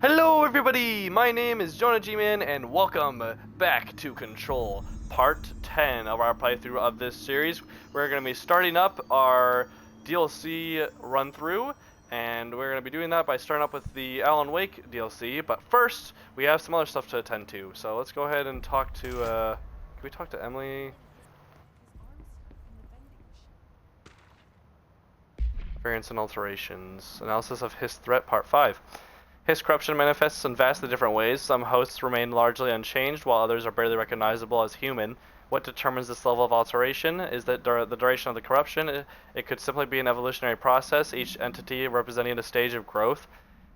Hello everybody, my name is Jonah G-Man and welcome back to Control, part 10 of our playthrough of this series. We're going to be starting up our DLC run through, and we're going to be doing that by starting up with the Alan Wake DLC, but first we have some other stuff to attend to, so let's go ahead and talk to, can we talk to Emily? Variants and alterations, analysis of his threat part 5. His corruption manifests in vastly different ways. Some hosts remain largely unchanged, while others are barely recognizable as human. What determines this level of alteration is that the duration of the corruption. It could simply be an evolutionary process, each entity representing a stage of growth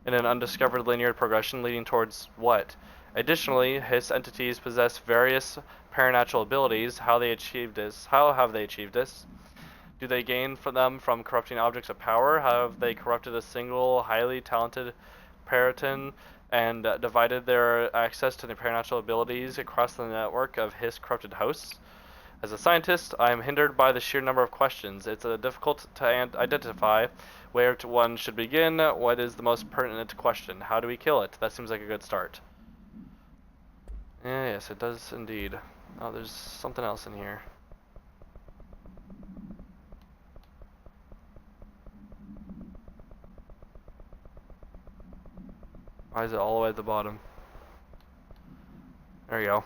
in an undiscovered linear progression leading towards what? Additionally, his entities possess various paranatural abilities. How they achieve this? How have they achieved this? Do they gain from them from corrupting objects of power? Have they corrupted a single, highly talented Periton and divided their access to the paranatural abilities across the network of his corrupted hosts? As a scientist, I am hindered by the sheer number of questions. It's difficult to identify where one should begin. What is the most pertinent question? How do we kill it? That seems like a good start. Yes, it does indeed. Oh, there's something else in here. Why is it all the way at the bottom? There you go.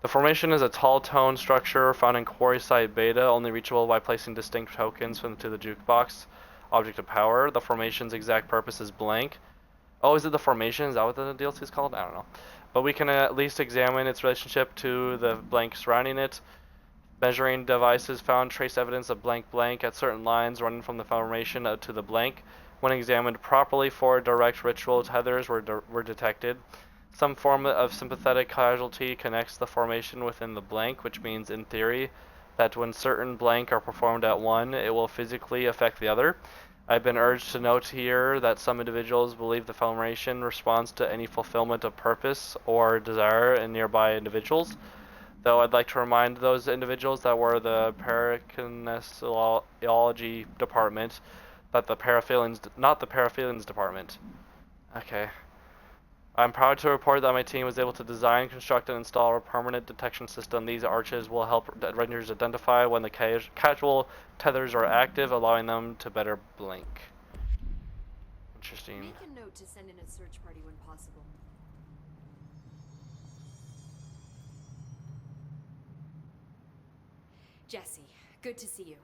The formation is a tall tone structure found in quarry site beta, only reachable by placing distinct tokens into the jukebox object of power. The formation's exact purpose is blank. Oh, is it the formation? Is that what the DLC is called? I don't know. But we can at least examine its relationship to the blank surrounding it. Measuring devices found trace evidence of blank blank at certain lines running from the formation to the blank. When examined properly, 4 direct ritual tethers were detected. Some form of sympathetic causality connects the formation within the blank, which means, in theory, that when certain blank are performed at one, it will physically affect the other. I've been urged to note here that some individuals believe the formation responds to any fulfillment of purpose or desire in nearby individuals. Though I'd like to remind those individuals that were the parakinesiology department, that the paraphilians, not the paraphilians department. Okay. I'm proud to report that my team was able to design, construct, and install a permanent detection system. These arches will help rangers identify when the casual tethers are active, allowing them to better blink. Interesting. Make a note to send in a search party when possible. Jesse, good to see you.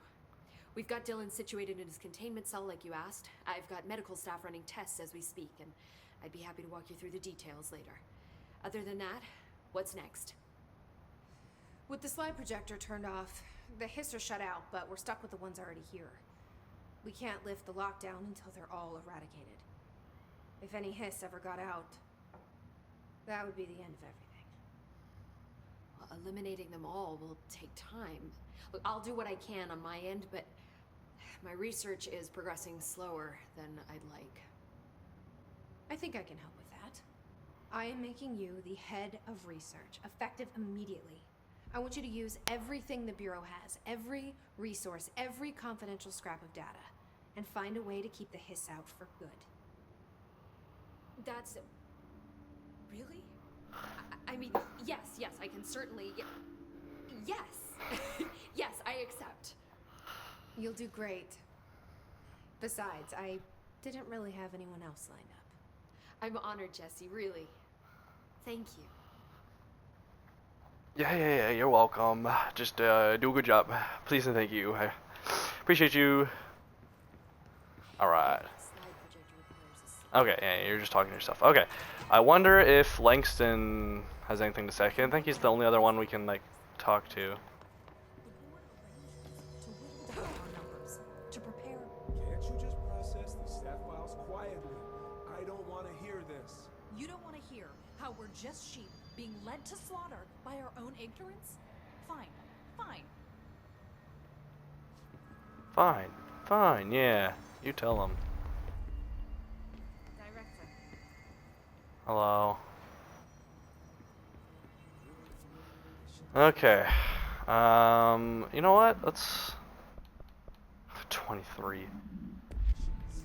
We've got Dylan situated in his containment cell like you asked. I've got medical staff running tests as we speak, and I'd be happy to walk you through the details later. Other than that, what's next? With the slide projector turned off, the hiss are shut out, but we're stuck with the ones already here. We can't lift the lockdown until they're all eradicated. If any hiss ever got out, that would be the end of everything. Well, eliminating them all will take time. Look, I'll do what I can on my end, but my research is progressing slower than I'd like. I think I can help with that. I am making you the head of research, effective immediately. I want you to use everything the Bureau has, every resource, every confidential scrap of data, and find a way to keep the hiss out for good. That's... really? I mean, yes, I can certainly... Yes! Yes, I accept. You'll do great. Besides, I didn't really have anyone else lined up. I'm honored, Jesse, really. Thank you. Yeah, you're welcome. Just do a good job. Please and thank you. I appreciate you. Alright. Okay, yeah, you're just talking to yourself. Okay. I wonder if Langston has anything to say. I think he's the only other one we can, like, talk to. Can't you just process the staff files quietly? I don't want to hear this. You don't want to hear how we're just sheep being led to slaughter by our own ignorance? Fine. Fine, yeah. You tell him. Director. Hello. Okay. You know what? Let's... 23.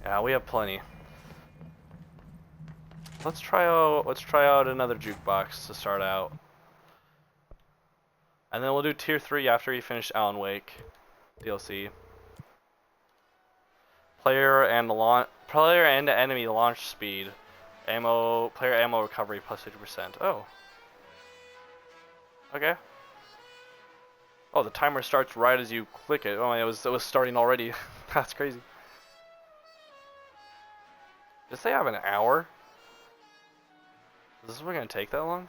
Yeah, we have plenty. Let's try out another jukebox to start out. And then we'll do tier 3 after you finish Alan Wake DLC. Player and enemy launch speed. Player ammo recovery plus 50%. Oh. Okay. Oh, the timer starts right as you click it. Oh, it was starting already. That's crazy. Does they have an hour? Is this one gonna take that long?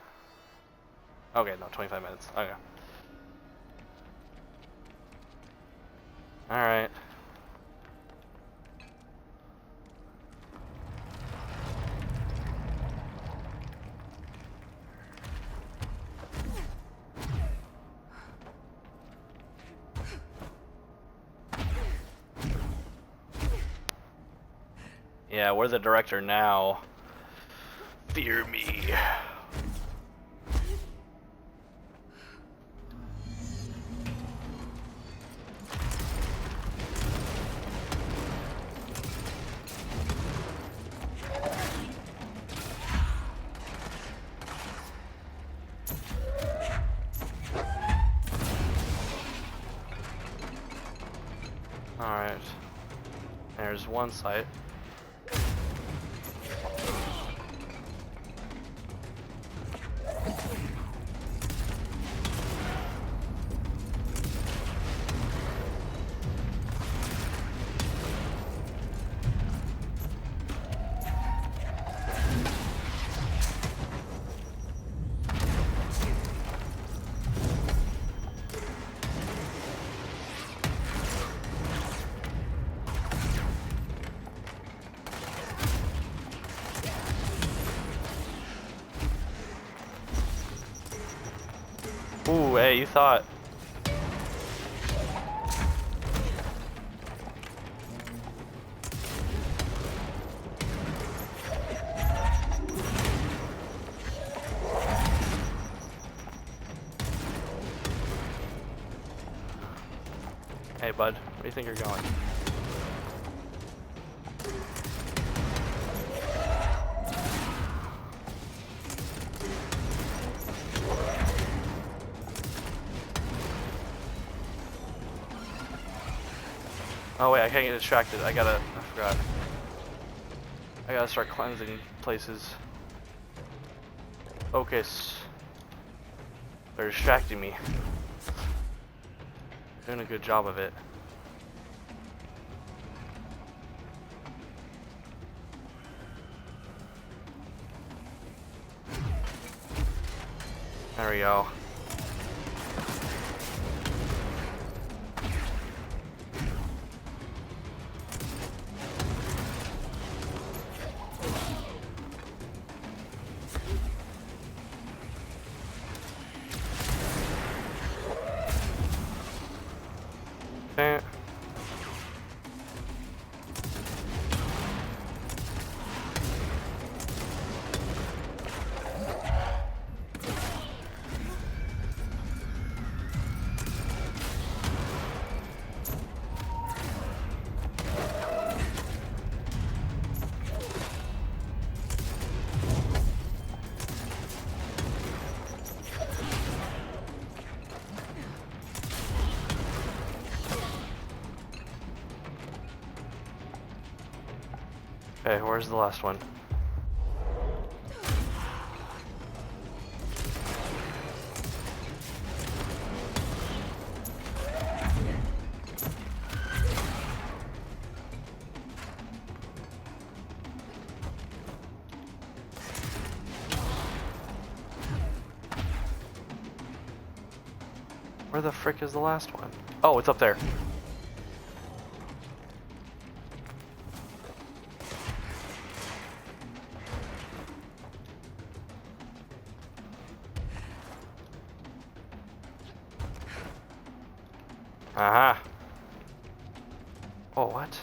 Okay, no, 25 minutes. Okay. Alright. Yeah, we're the director now. Fear me. Alright. There's one site. Ooh, hey, you thought. Hey, bud, where do you think you're going? Oh wait, I can't get distracted. I forgot. I gotta start cleansing places. Focus. They're distracting me. Doing a good job of it. There we go. Eh. Okay, where's the last one? Where the frick is the last one? Oh, it's up there. Aha. Oh, what?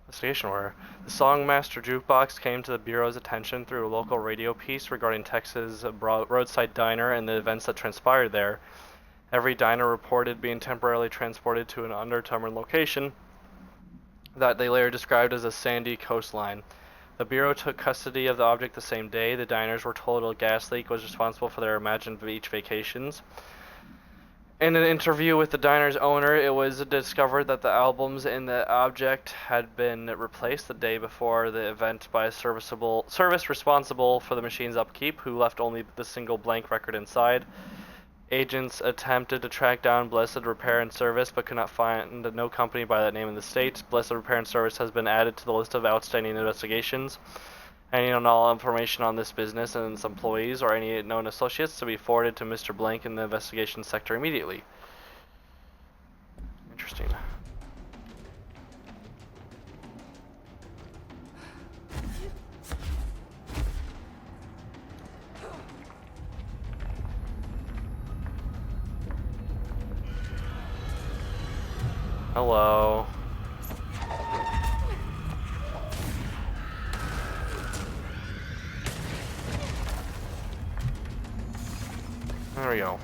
Investigation order. The Songmaster Jukebox came to the Bureau's attention through a local radio piece regarding Texas' roadside diner and the events that transpired there. Every diner reported being temporarily transported to an undetermined location that they later described as a sandy coastline. The Bureau took custody of the object the same day. The diners were told a gas leak was responsible for their imagined beach vacations. In an interview with the diner's owner, it was discovered that the albums in the object had been replaced the day before the event by a service responsible for the machine's upkeep, who left only the single blank record inside. Agents attempted to track down Blessed Repair and Service, but could not find no company by that name in the state. Blessed Repair and Service has been added to the list of outstanding investigations. Any and all information on this business and its employees or any known associates to be forwarded to Mr. Blank in the investigation sector immediately. Interesting. Hello. There we go.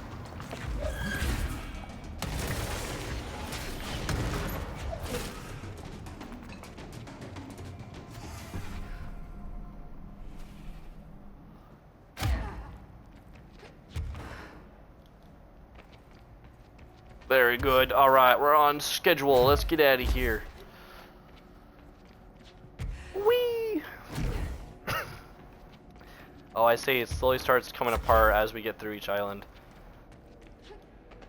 Very good. Alright, we're on schedule. Let's get out of here. Whee! Oh, I see. It slowly starts coming apart as we get through each island.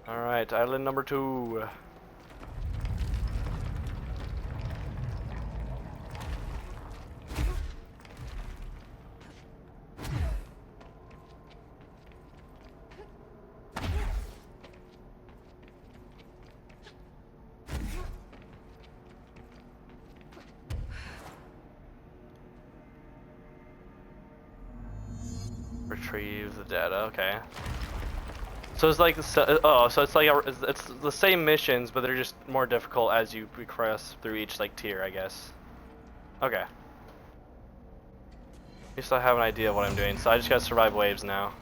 Alright, island number 2. Retrieve the data, okay. So it's like, so it's like, it's the same missions, but they're just more difficult as you progress through each, like, tier, I guess. Okay. At least I have an idea of what I'm doing, so I just gotta survive waves now.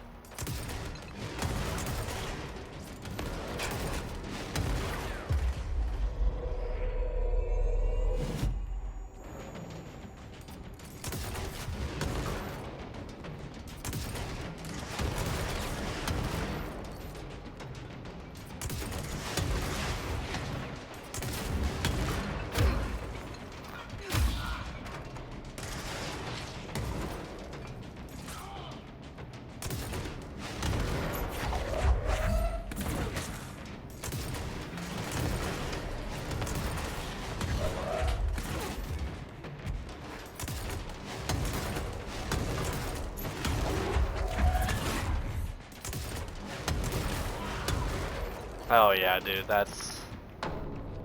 Oh yeah, dude, that's...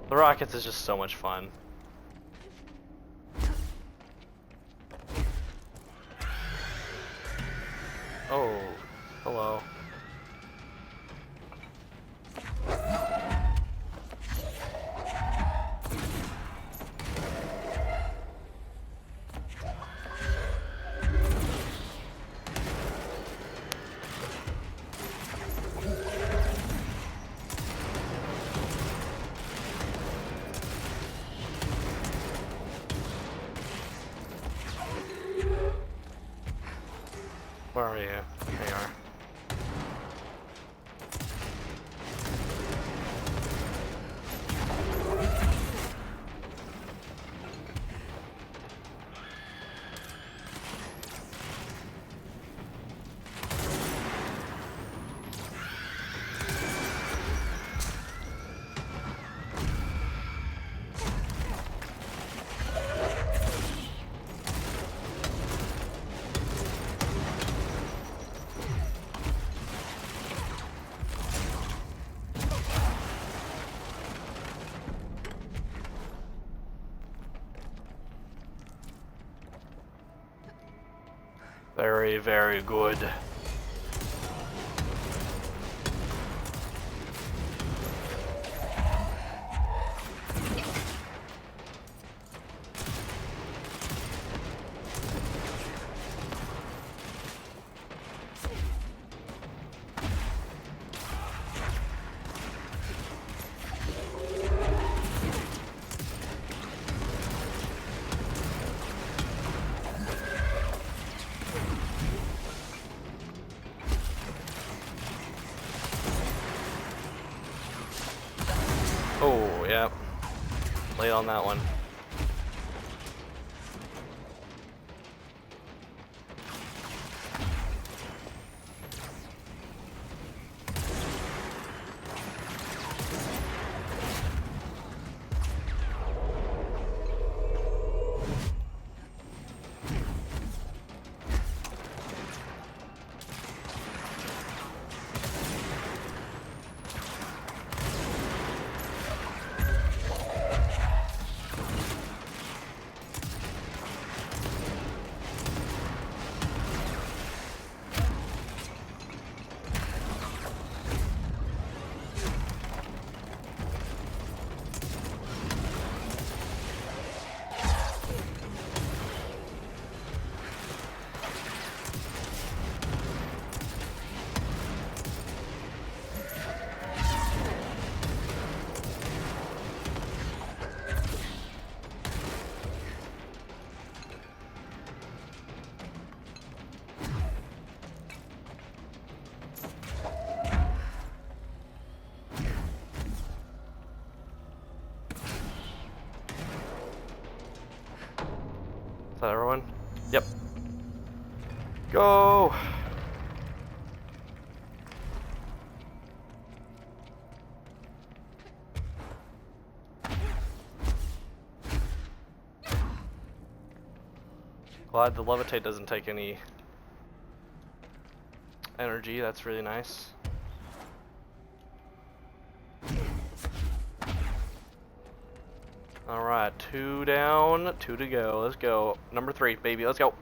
The rockets is just so much fun. Oh, hello. Where are you? There you are. Very, very good. late on that one. Is that everyone? Yep. Go! Glad the levitate doesn't take any energy, that's really nice. Alright, 2 down, 2 to go. Let's go. Number 3, baby, let's go.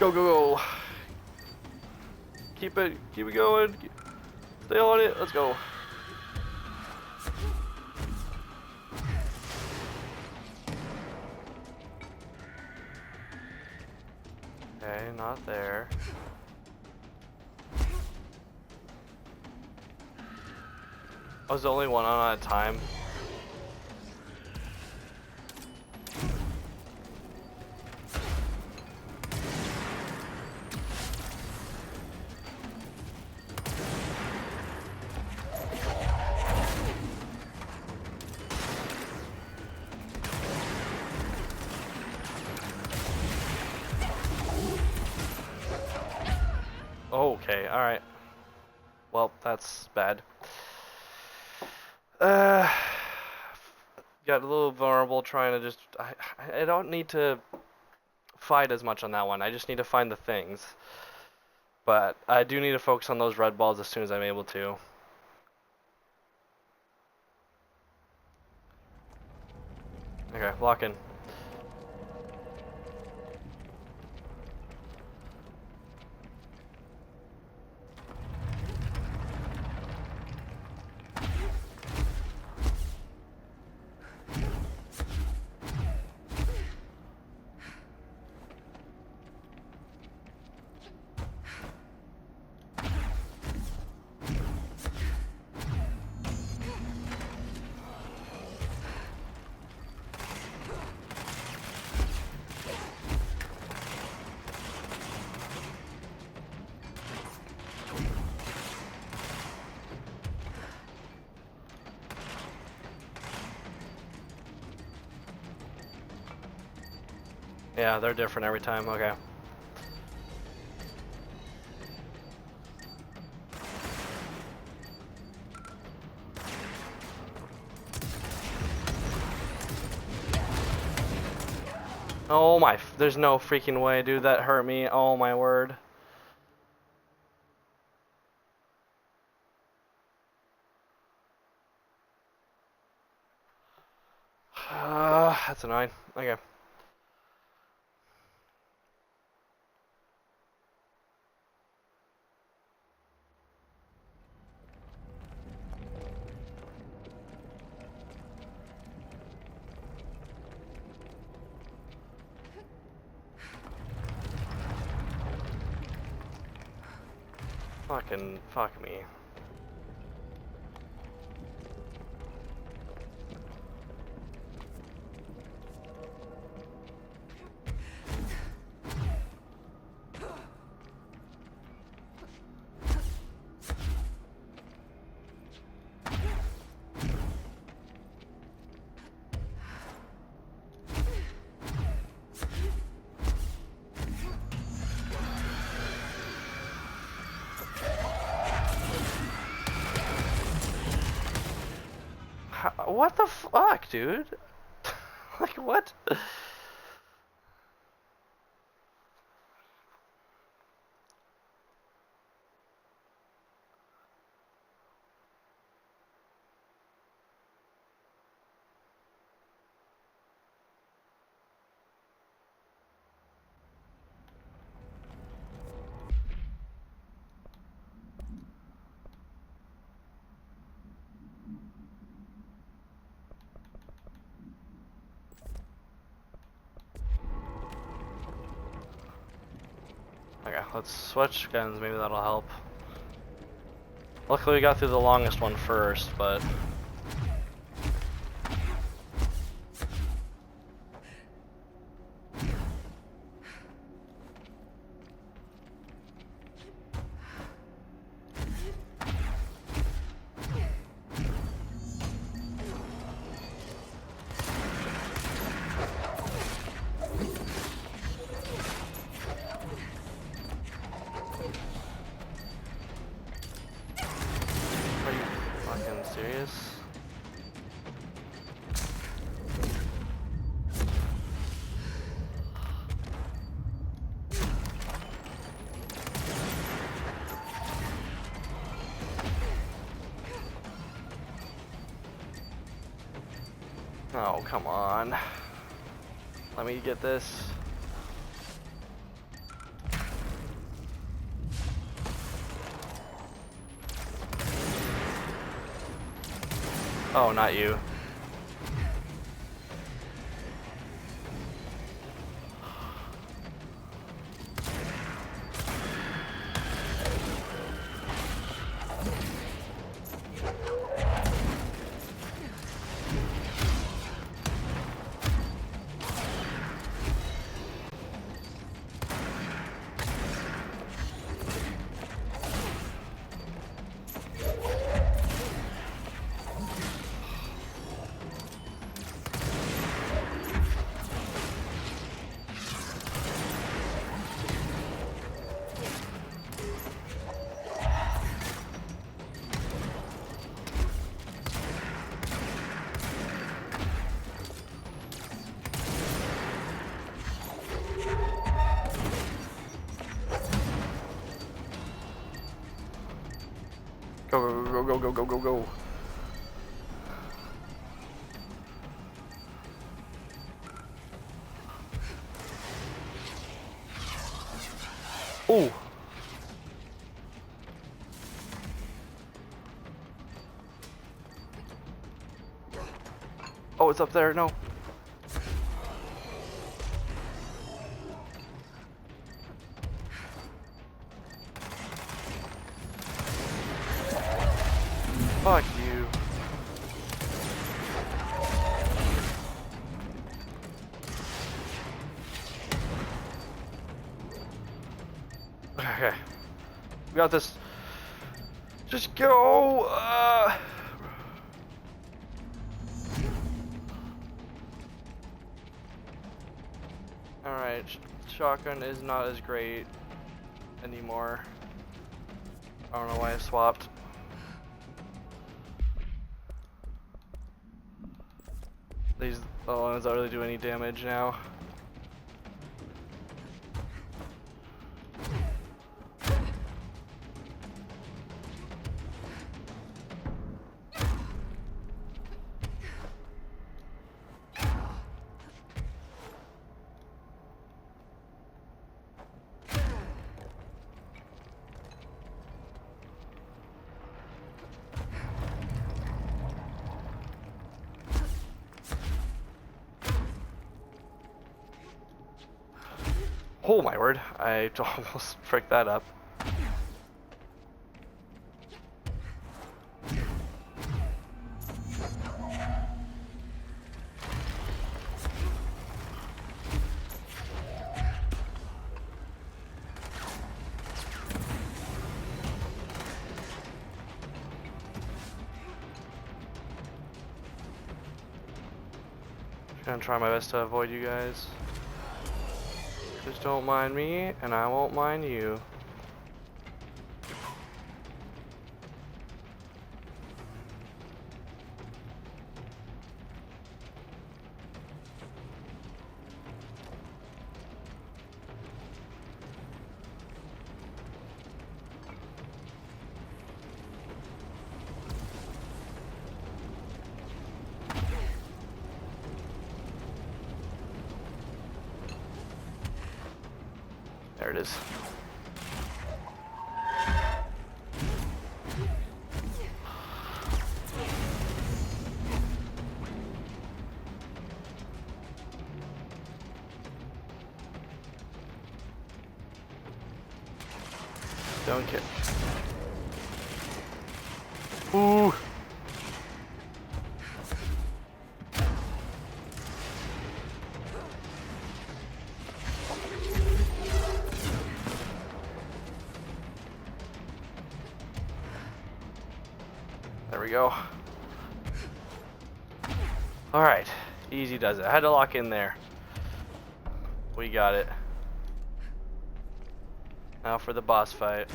Go, go, go. Keep it going. Stay on it. Let's go. Okay, not there. I was the only one on at a time. Okay, alright. Well, that's bad. Got a little vulnerable trying to just... I don't need to fight as much on that one. I just need to find the things. But I do need to focus on those red balls as soon as I'm able to. Okay, lock in. Yeah, they're different every time. Okay. Oh my, there's no freaking way, dude. That hurt me. Oh my word. That's annoying. Okay. Fuck me. What the fuck, dude? Like, what? Okay, let's switch guns, maybe that'll help. Luckily we got through the longest one first, but... Are you fucking serious? Oh, come on. Let me get this. Oh, not you. Go, go, go, go, go, go, go. Ooh. Oh, it's up there. No. Fuck you. Okay. We got this. Just go. Alright. Shotgun is not as great anymore. I don't know why I swapped. These are the ones that really do any damage now. Oh my word, I almost fricked that up. Gonna try my best to avoid you guys. Just don't mind me, and I won't mind you. There it is. Don't care. Ooh. There we go. Alright. Easy does it. I had to lock in there. We got it. Now for the boss fight.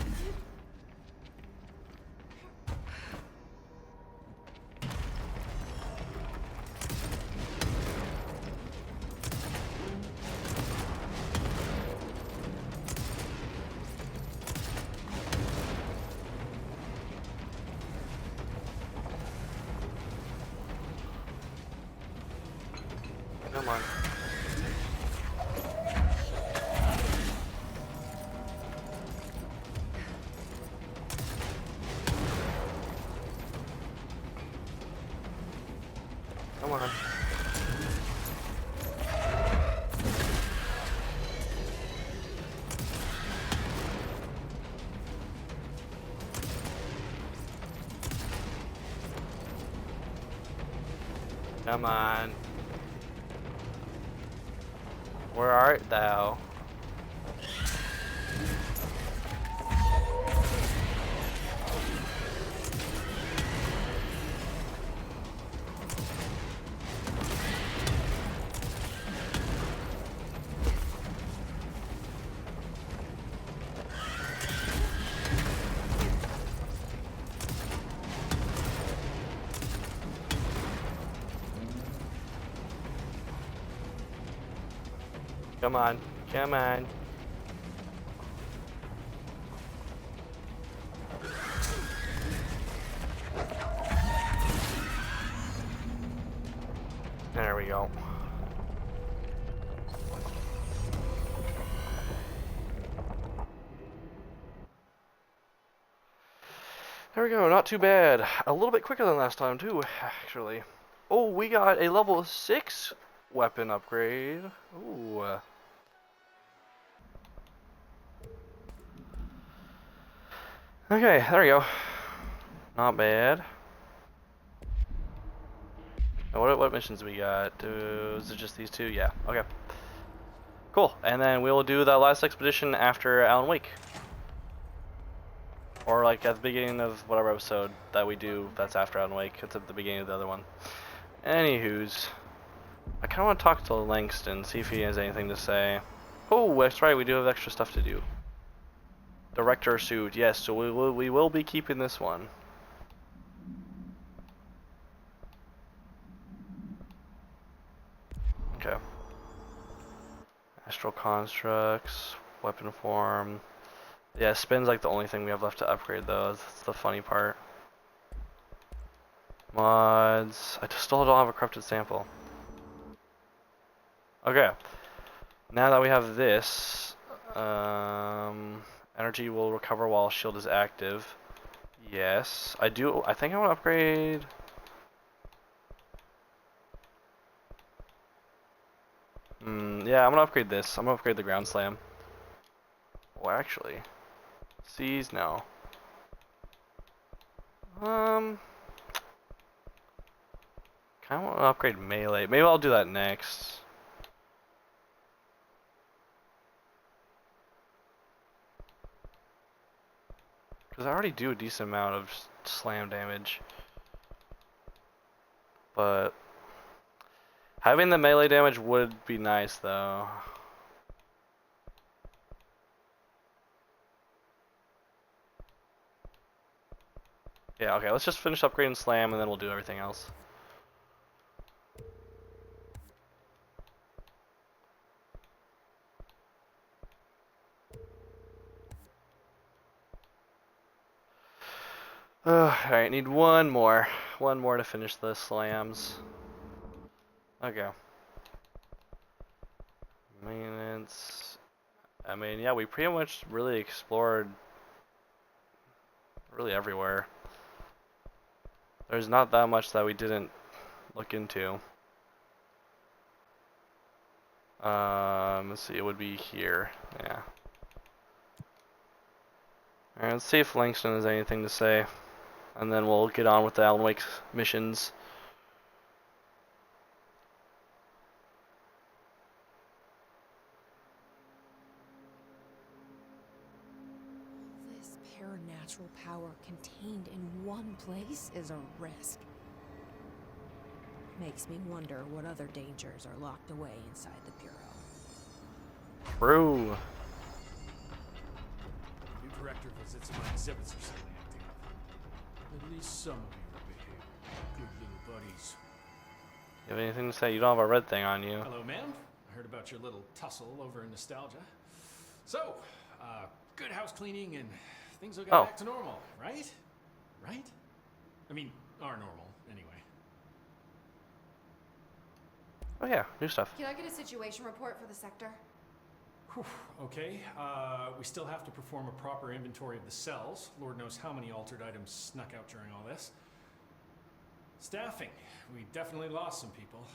Come on. Come on. Come on. Where art thou? Come on. Come on. There we go. There we go, not too bad. A little bit quicker than last time too, actually. Oh, we got a level 6 weapon upgrade. Ooh. Okay, there we go. Not bad. Now what missions we got? Is it just these two? Yeah, okay. Cool, and then we'll do the last expedition after Alan Wake. Or like at the beginning of whatever episode that we do that's after Alan Wake. It's at the beginning of the other one. Anywho's, I kind of want to talk to Langston, see if he has anything to say. Oh, that's right, we do have extra stuff to do. Director suit, yes, so we will be keeping this one. Okay. Astral constructs, weapon form. Yeah, spin's like the only thing we have left to upgrade though. That's the funny part. Mods. I still don't have a corrupted sample. Okay. Now that we have this, energy will recover while shield is active. Yes. I think I want to upgrade. Yeah, I'm gonna upgrade this. I'm gonna upgrade the ground slam. Well, actually, seize no. Kind of want to upgrade melee. Maybe I'll do that next. Because I already do a decent amount of slam damage. But Having the melee damage would be nice, though. Yeah, okay, let's just finish upgrading Slam, and then we'll do everything else. Alright, need one more. One more to finish the Slams. Okay. Maintenance. I mean, yeah, we pretty much really explored really everywhere. There's not that much that we didn't look into. Let's see, it would be here. Yeah. Alright, let's see if Langston has anything to say. And then we'll get on with the Alan Wake missions. This paranatural power contained in one place is a risk. Makes me wonder what other dangers are locked away inside the Bureau. True. New director visits my exhibits are suddenly acting up. At least some of you are behaving. Good little buddies. You have anything to say? You don't have a red thing on you. Hello, ma'am. I heard about your little tussle over in Nostalgia. So, good house cleaning and things will get back to normal, right? Right? I mean, are normal, anyway. Oh yeah, new stuff. Can I get a situation report for the sector? Whew, okay, we still have to perform a proper inventory of the cells. Lord knows how many altered items snuck out during all this. Staffing. We definitely lost some people.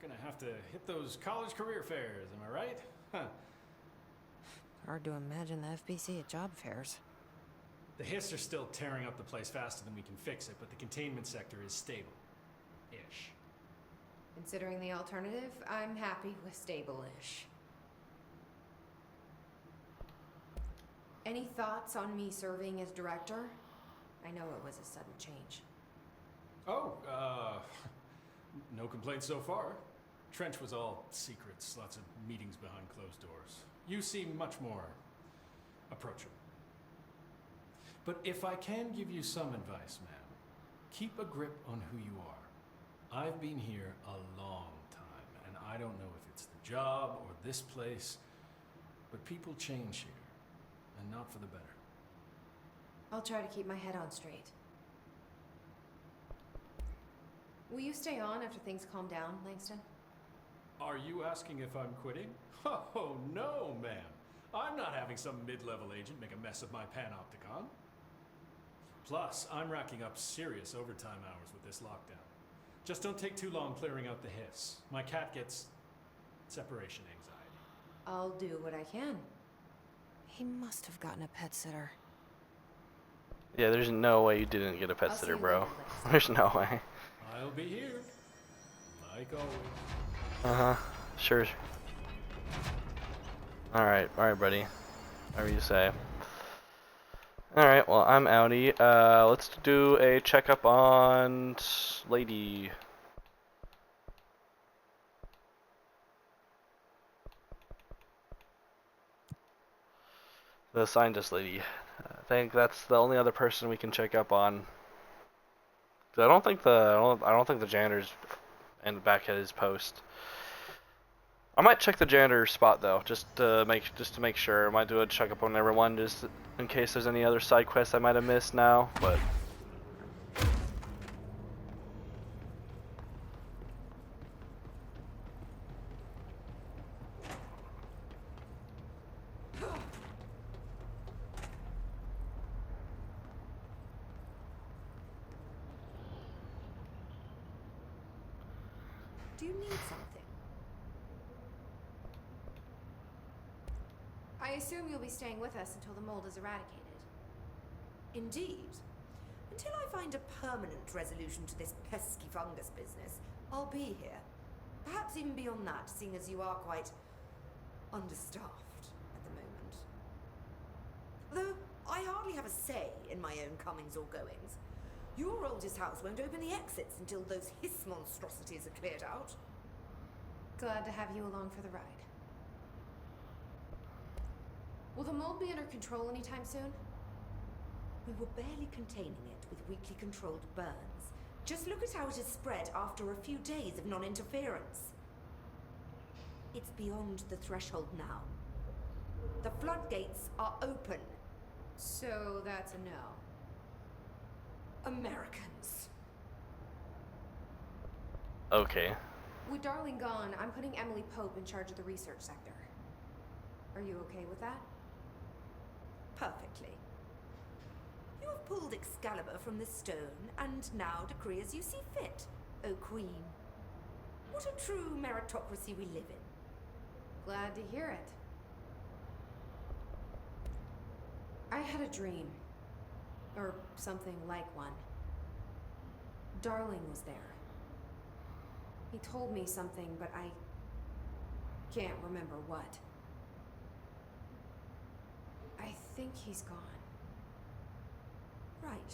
Gonna have to hit those college career fairs, am I right? Huh. Hard to imagine the FBC at job fairs. The Hiss are still tearing up the place faster than we can fix it, but the containment sector is stable. Ish. Considering the alternative, I'm happy with stable-ish. Any thoughts on me serving as director? I know it was a sudden change. Oh, no complaints so far. Trench was all secrets, lots of meetings behind closed doors. You seem much more approachable. But if I can give you some advice, ma'am, keep a grip on who you are. I've been here a long time, and I don't know if it's the job or this place, but people change here, and not for the better. I'll try to keep my head on straight. Will you stay on after things calm down, Langston? Are you asking if I'm quitting? Oh, no, ma'am. I'm not having some mid-level agent make a mess of my panopticon. Plus, I'm racking up serious overtime hours with this lockdown. Just don't take too long clearing out the Hiss. My cat gets separation anxiety. I'll do what I can. He must have gotten a pet sitter. Yeah, there's no way you didn't get a pet I'll see sitter, you bro. later, Langston. There's no way. I'll be here, like always. Uh-huh. Sure. Alright, buddy. Whatever you say. Alright, well, I'm outie. Let's do a checkup on Lady. The scientist lady. I think that's the only other person we can check up on. I don't think the janitor's in the back at his post. I might check the janitor spot though, just to make sure. I might do a checkup on everyone just in case there's any other side quests I might have missed now. But Do you need something? I assume you'll be staying with us until the mold is eradicated. Indeed. Until I find a permanent resolution to this pesky fungus business, I'll be here. Perhaps even beyond that, seeing as you are quite understaffed at the moment. Though I hardly have a say in my own comings or goings. Your oldest house won't open the exits until those Hiss monstrosities are cleared out. Glad to have you along for the ride. Will the mold be under control anytime soon? We were barely containing it with weakly controlled burns. Just look at how it has spread after a few days of non-interference. It's beyond the threshold now. The floodgates are open. So that's a no. Americans. Okay. With Darling gone, I'm putting Emily Pope in charge of the research sector. Are you okay with that? Perfectly. You have pulled Excalibur from the stone, and now decree as you see fit, O Queen. What a true meritocracy we live in. Glad to hear it. I had a dream. Or something like one. Darling was there. He told me something, but I can't remember what. I think he's gone. Right.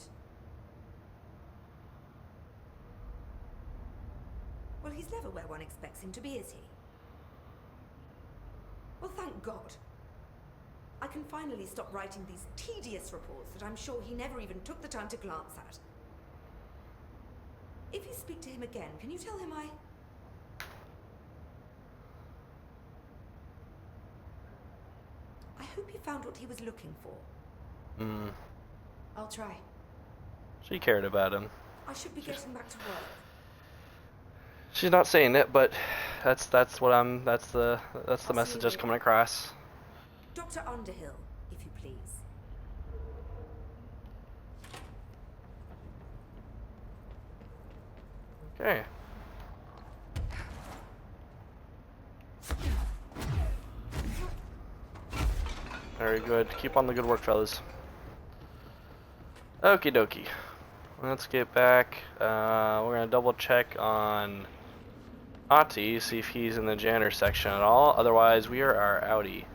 Well, he's never where one expects him to be, is he? Well, thank God. I can finally stop writing these tedious reports that I'm sure he never even took the time to glance at. If you speak to him again, can you tell him I hope he found what he was looking for. I'll try. She cared about him. I should be getting back to work. She's not saying it, but that's the I'll message see you that's later. coming across. Dr. Underhill, if you please. Okay. Very good. Keep on the good work, fellas. Okie dokie. Let's get back. We're gonna double check on Ati, see if he's in the janitor section at all. Otherwise, we are outie.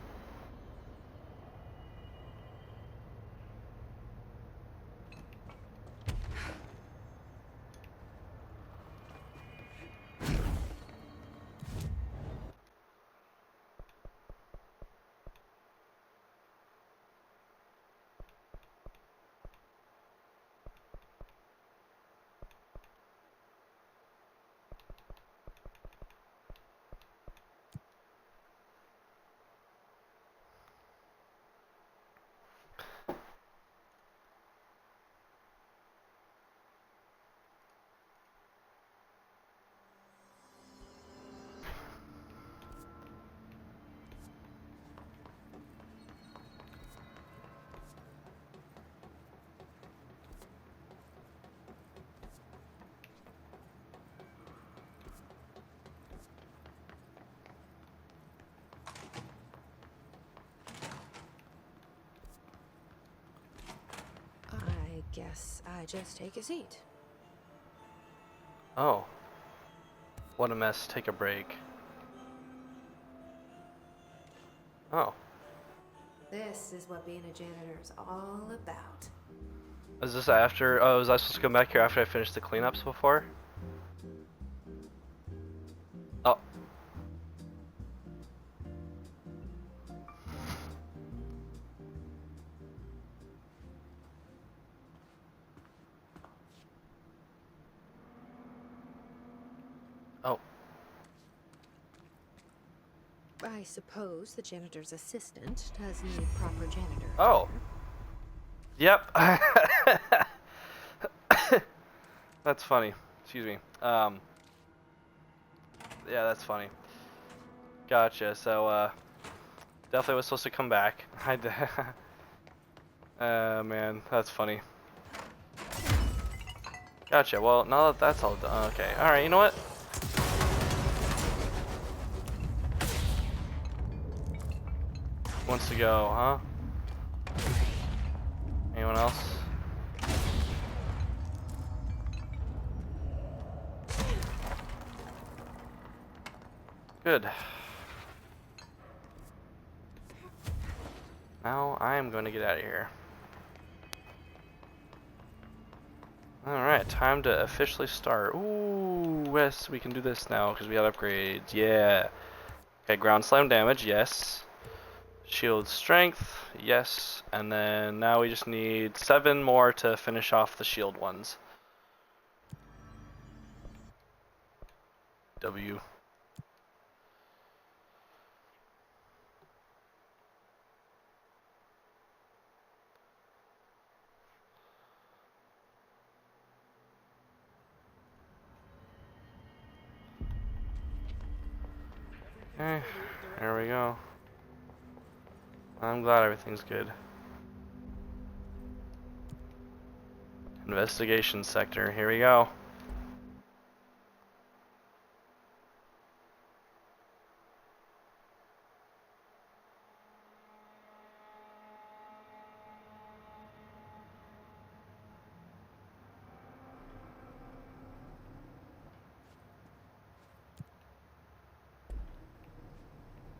I guess I just take a seat. Oh. What a mess. Take a break. Oh. This is what being a janitor is all about. Is this after? Oh, was I supposed to come back here after I finished the cleanups before? Oh. Oh. I suppose the janitor's assistant does need proper janitor. Oh. Yep. That's funny. Excuse me. Yeah, that's funny. Gotcha. So, definitely was supposed to come back. Man, that's funny. Gotcha. Well, now that that's all done. Okay. Alright, you know what? Wants to go, huh? Anyone else? Good. Now I am going to get out of here. Alright, time to officially start. Ooh, yes, we can do this now because we got upgrades. Yeah. Okay, ground slam damage, yes. Shield strength, yes. And then now we just need 7 more to finish off the shield ones. W. Okay, there we go. I'm glad everything's good. Investigation sector, here we go.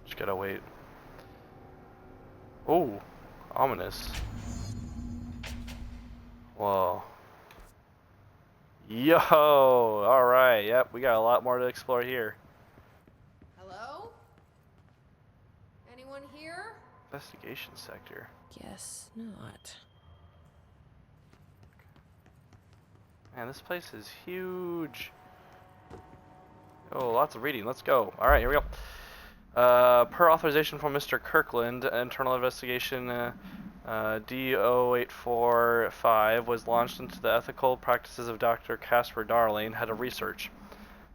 Just gotta wait. Oh, ominous. Whoa. Yo! Alright, yep, we got a lot more to explore here. Hello? Anyone here? Investigation sector. Guess not. Man, this place is huge. Oh, lots of reading. Let's go. Alright, here we go. Per authorization from Mr. Kirkland, internal investigation D0845 was launched into the ethical practices of Dr. Casper Darling, head of research.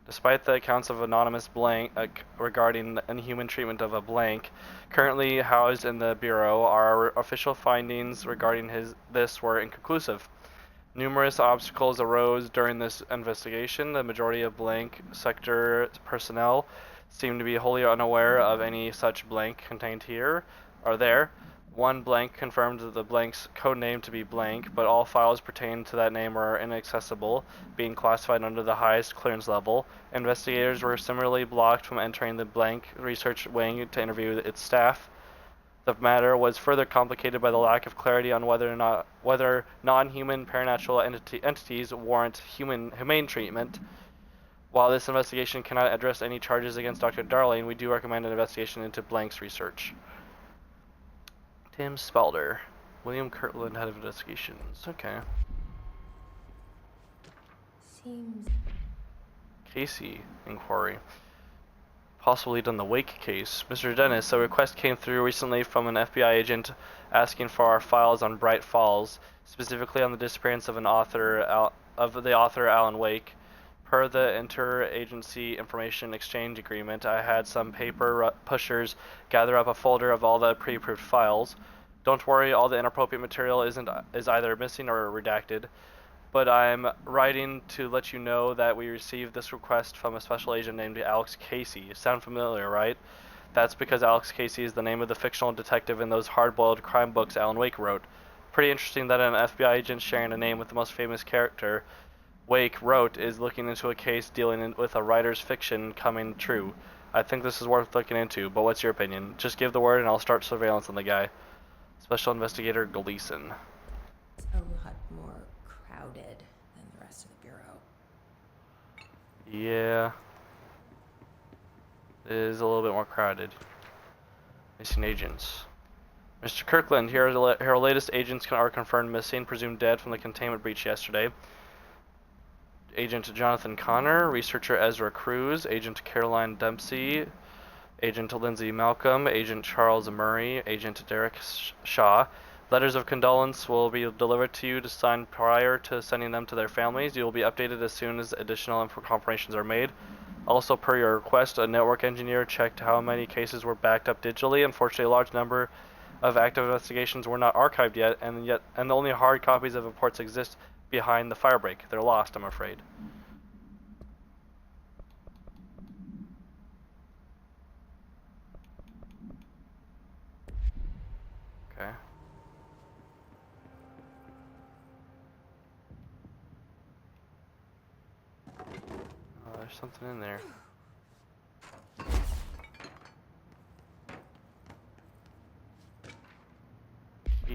Despite the accounts of anonymous blank regarding the inhuman treatment of a blank currently housed in the Bureau, our official findings regarding this were inconclusive. Numerous obstacles arose during this investigation. The majority of blank sector personnel seem to be wholly unaware of any such blank contained here or there. One blank confirmed the blank's code name to be blank, but all files pertaining to that name were inaccessible, being classified under the highest clearance level. Investigators were similarly blocked from entering the blank research wing to interview its staff. The matter was further complicated by the lack of clarity on whether non-human paranatural entities warrant humane treatment. While this investigation cannot address any charges against Dr. Darling, we do recommend an investigation into Blank's research. Tim Spalder. William Kirtland, head of investigations. Okay. Seems... Casey inquiry. Possibly done the Wake case. Mr. Dennis, a request came through recently from an FBI agent asking for our files on Bright Falls, specifically on the disappearance of the author Alan Wake. Per the interagency information exchange agreement, I had some paper pushers gather up a folder of all the pre-approved files. Don't worry, all the inappropriate material is either missing or redacted. But I'm writing to let you know that we received this request from a special agent named Alex Casey. Sound familiar, right? That's because Alex Casey is the name of the fictional detective in those hard-boiled crime books Alan Wake wrote. Pretty interesting that an FBI agent sharing a name with the most famous character Wake wrote is looking into a case dealing with a writer's fiction coming true. I think this is worth looking into, but what's your opinion? Just give the word and I'll start surveillance on the guy. Special Investigator Gleason. It's a lot more crowded than the rest of the Bureau. Yeah. It is a little bit more crowded. Missing agents. Mr. Kirkland, here are our latest agents are confirmed missing, presumed dead from the containment breach yesterday. Agent Jonathan Connor, researcher Ezra Cruz, Agent Caroline Dempsey, Agent Lindsay Malcolm, Agent Charles Murray, Agent Derek Shaw. Letters of condolence will be delivered to you to sign prior to sending them to their families. You will be updated as soon as additional confirmations are made. Also, per your request, a network engineer checked how many cases were backed up digitally. Unfortunately, a large number of active investigations were not archived yet, and only hard copies of reports exist behind the firebreak. They're lost, I'm afraid. Okay. Oh, there's something in there.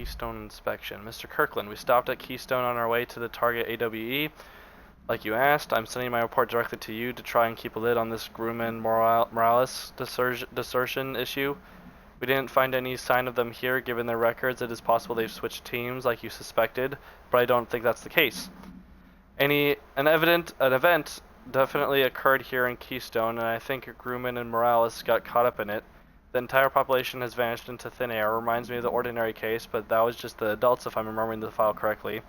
Keystone inspection. Mr. Kirkland, we stopped at Keystone on our way to the target AWE. Like you asked, I'm sending my report directly to you to try and keep a lid on this Grumman Morales desertion issue. We didn't find any sign of them here. Given their records, it is possible they've switched teams like you suspected, but I don't think that's the case. An event definitely occurred here in Keystone, and I think Grumman and Morales got caught up in it. The entire population has vanished into thin air. Reminds me of the ordinary case, but that was just the adults if I'm remembering the file correctly.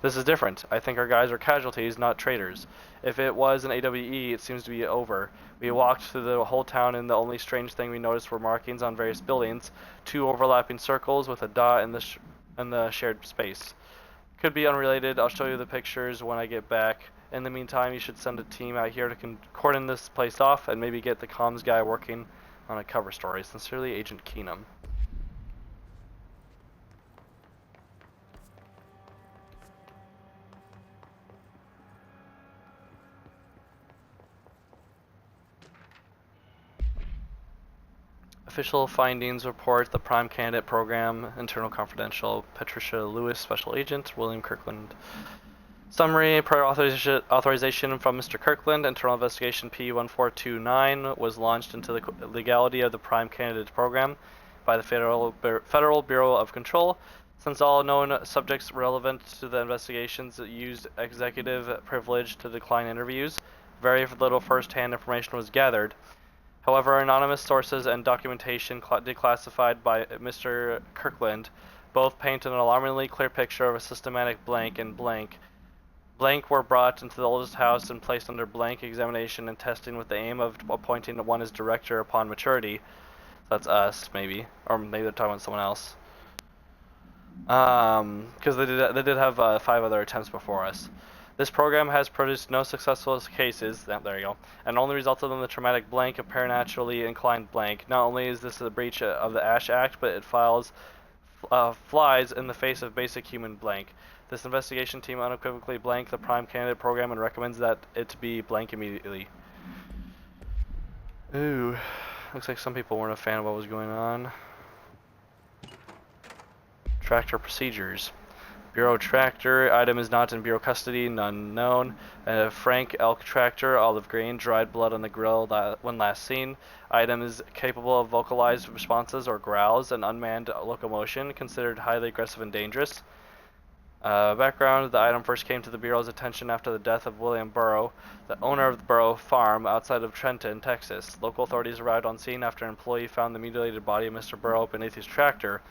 This is different. I think our guys are casualties, not traitors. If it was an AWE, it seems to be over. We walked through the whole town, and the only strange thing we noticed were markings on various buildings, 2 overlapping circles with a dot in the shared space. Could be unrelated. I'll show you the pictures when I get back. In the meantime, you should send a team out here to cordon this place off and maybe get the comms guy working on a cover story. Sincerely, Agent Keenum. Official findings report: the Prime Candidate Program, Internal Confidential, Patricia Lewis, Special Agent, William Kirkland. Summary: prior authorization from Mr. Kirkland. Internal Investigation P1429 was launched into the legality of the Prime Candidate Program by the Federal Bureau of Control. Since all known subjects relevant to the investigations used executive privilege to decline interviews, very little first-hand information was gathered. However, anonymous sources and documentation declassified by Mr. Kirkland both paint an alarmingly clear picture of a systematic blank and blank. Blank were brought into the oldest house and placed under blank examination and testing with the aim of appointing one as director upon maturity. That's us, maybe. Or maybe they're talking about someone else. Because they did have 5 other attempts before us. This program has produced no successful cases, there you go, and only resulted in the traumatic blank of preternaturally inclined blank. Not only is this a breach of the Ash Act, but it flies in the face of basic human blank. This investigation team unequivocally blank the Prime Candidate Program and recommends that it be blank immediately. Ooh, looks like some people weren't a fan of what was going on. Tractor procedures. Bureau tractor, item is not in Bureau custody, none known. Frank elk tractor, olive green, dried blood on the grill when last seen. Item is capable of vocalized responses or growls and unmanned locomotion, considered highly aggressive and dangerous. Background: the item first came to the Bureau's attention after the death of William Burrow, the owner of the Burrow Farm outside of Trenton, Texas. Local authorities arrived on scene after an employee found the mutilated body of Mr. Burrow beneath his tractor.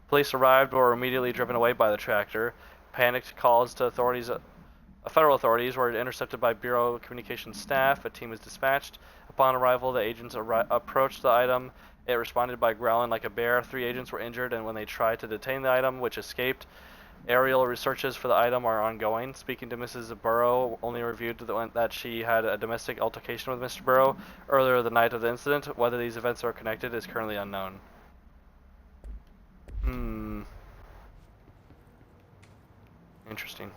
Police arrived but were immediately driven away by the tractor. Panicked calls to federal authorities were intercepted by Bureau communications staff. A team was dispatched. Upon arrival, the agents approached the item. It responded by growling like a bear. 3 agents were injured, and when they tried to detain the item, which escaped. Aerial researches for the item are ongoing. Speaking to Mrs. Burrow, only reviewed that she had a domestic altercation with Mr. Burrow earlier the night of the incident. Whether these events are connected is currently unknown. Interesting.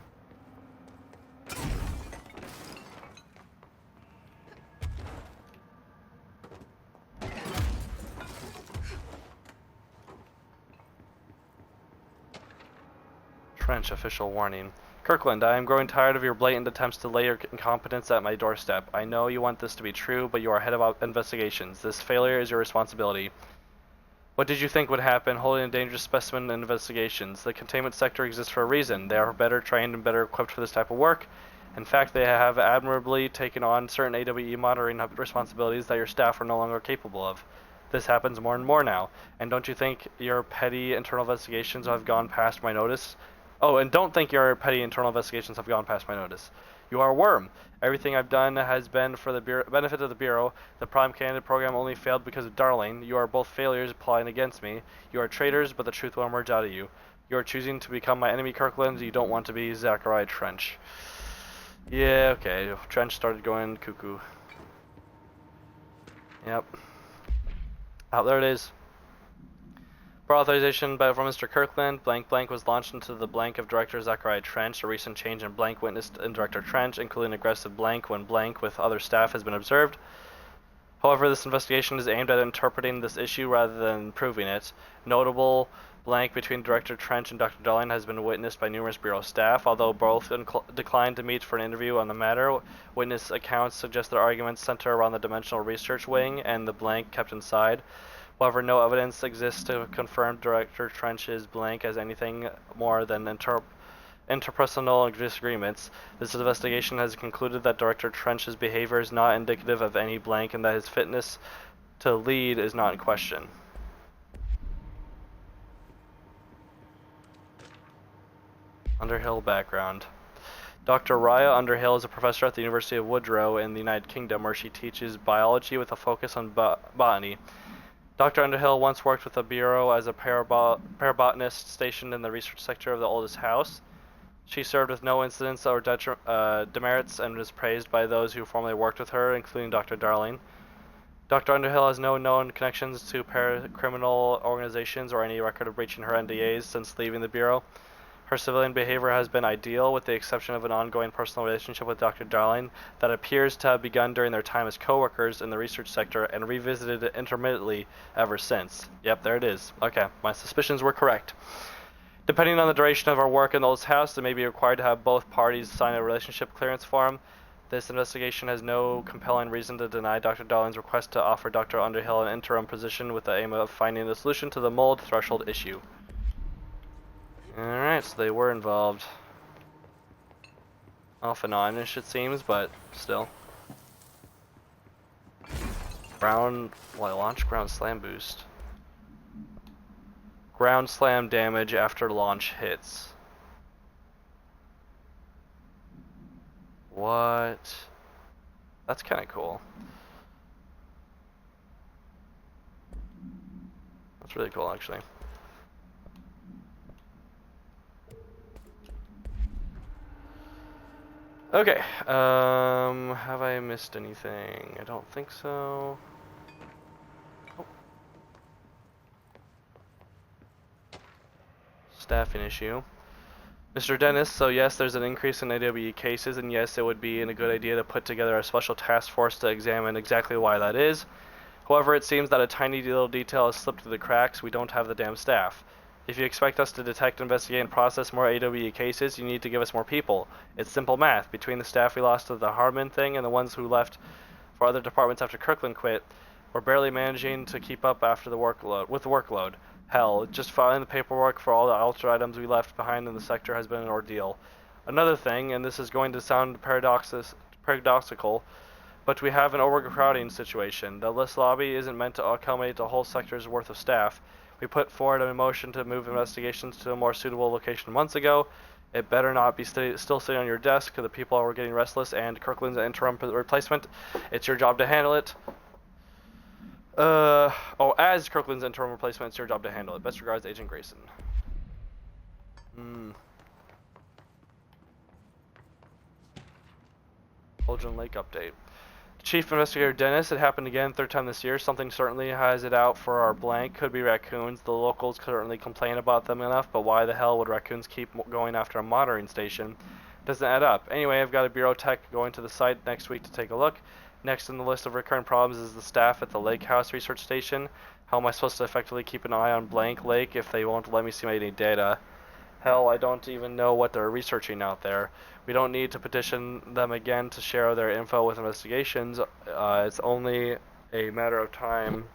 Trench official warning. Kirkland, I am growing tired of your blatant attempts to lay your incompetence at my doorstep. I know you want this to be true, but you are head of investigations. This failure is your responsibility. What did you think would happen holding a dangerous specimen in investigations? The containment sector exists for a reason. They are better trained and better equipped for this type of work. In fact, they have admirably taken on certain AWE monitoring responsibilities that your staff are no longer capable of. This happens more and more now. And don't you think your petty internal investigations have gone past my notice? Oh, and don't think your petty internal investigations have gone past my notice. You are a worm. Everything I've done has been for the benefit of the Bureau. The Prime Candidate Program only failed because of Darling. You are both failures plotting against me. You are traitors, but the truth will emerge out of you. You are choosing to become my enemy, Kirkland. You don't want to be Zachariah Trench. Yeah, okay. Trench started going cuckoo. Yep. Oh, there it is. For authorization from Mr. Kirkland, blank blank was launched into the blank of Director Zachariah Trench. A recent change in blank witnessed in Director Trench, including aggressive blank when blank with other staff, has been observed. However, this investigation is aimed at interpreting this issue rather than proving it. Notable blank between Director Trench and Dr. Darling has been witnessed by numerous Bureau staff. Although both declined to meet for an interview on the matter, witness accounts suggest their arguments center around the Dimensional Research Wing and the blank kept inside. However, no evidence exists to confirm Director Trench's blank as anything more than interpersonal disagreements. This investigation has concluded that Director Trench's behavior is not indicative of any blank and that his fitness to lead is not in question. Underhill background. Dr. Raya Underhill is a professor at the University of Woodrow in the United Kingdom, where she teaches biology with a focus on botany. Dr. Underhill once worked with the Bureau as a parabotanist stationed in the research sector of the oldest house. She served with no incidents or demerits and was praised by those who formerly worked with her, including Dr. Darling. Dr. Underhill has no known connections to paracriminal organizations or any record of breaching her NDAs since leaving the Bureau. Her civilian behavior has been ideal, with the exception of an ongoing personal relationship with Dr. Darling that appears to have begun during their time as co-workers in the research sector and revisited intermittently ever since. Yep, there it is. Okay, my suspicions were correct. Depending on the duration of our work in the old house, it may be required to have both parties sign a relationship clearance form. This investigation has no compelling reason to deny Dr. Darling's request to offer Dr. Underhill an interim position with the aim of finding a solution to the mold threshold issue. Alright, so they were involved. Off and on-ish it seems, but still. Launch ground slam boost. Ground slam damage after launch hits. What? That's kind of cool. That's really cool, actually. Okay, have I missed anything? I don't think so. Oh. Staffing issue. Mr. Dennis, so yes, there's an increase in AWE cases, and yes, it would be a good idea to put together a special task force to examine exactly why that is. However, it seems that a tiny little detail has slipped through the cracks. We don't have the damn staff. If you expect us to detect, investigate, and process more AWE cases, you need to give us more people. It's simple math. Between the staff we lost to the Hardman thing and the ones who left for other departments after Kirkland quit, we're barely managing to keep up after the workload. Hell, just filing the paperwork for all the altered items we left behind in the sector has been an ordeal. Another thing, and this is going to sound paradoxical, but we have an overcrowding situation. The list lobby isn't meant to accommodate a whole sector's worth of staff. We put forward a motion to move investigations to a more suitable location months ago. It better not be still sitting on your desk, because the people are getting restless, and Kirkland's an interim replacement. It's your job to handle it. As Kirkland's interim replacement, it's your job to handle it. Best regards, Agent Grayson. Fulgen Lake update. Chief Investigator Dennis, it happened again, third time this year. Something certainly has it out for our blank. Could be raccoons. The locals certainly complain about them enough, but why the hell would raccoons keep going after a monitoring station? Doesn't add up. Anyway, I've got a Bureau tech going to the site next week to take a look. Next in the list of recurrent problems is the staff at the Lake House Research Station. How am I supposed to effectively keep an eye on blank lake if they won't let me see any data? Hell, I don't even know what they're researching out there. We don't need to petition them again to share their info with investigations. It's only a matter of time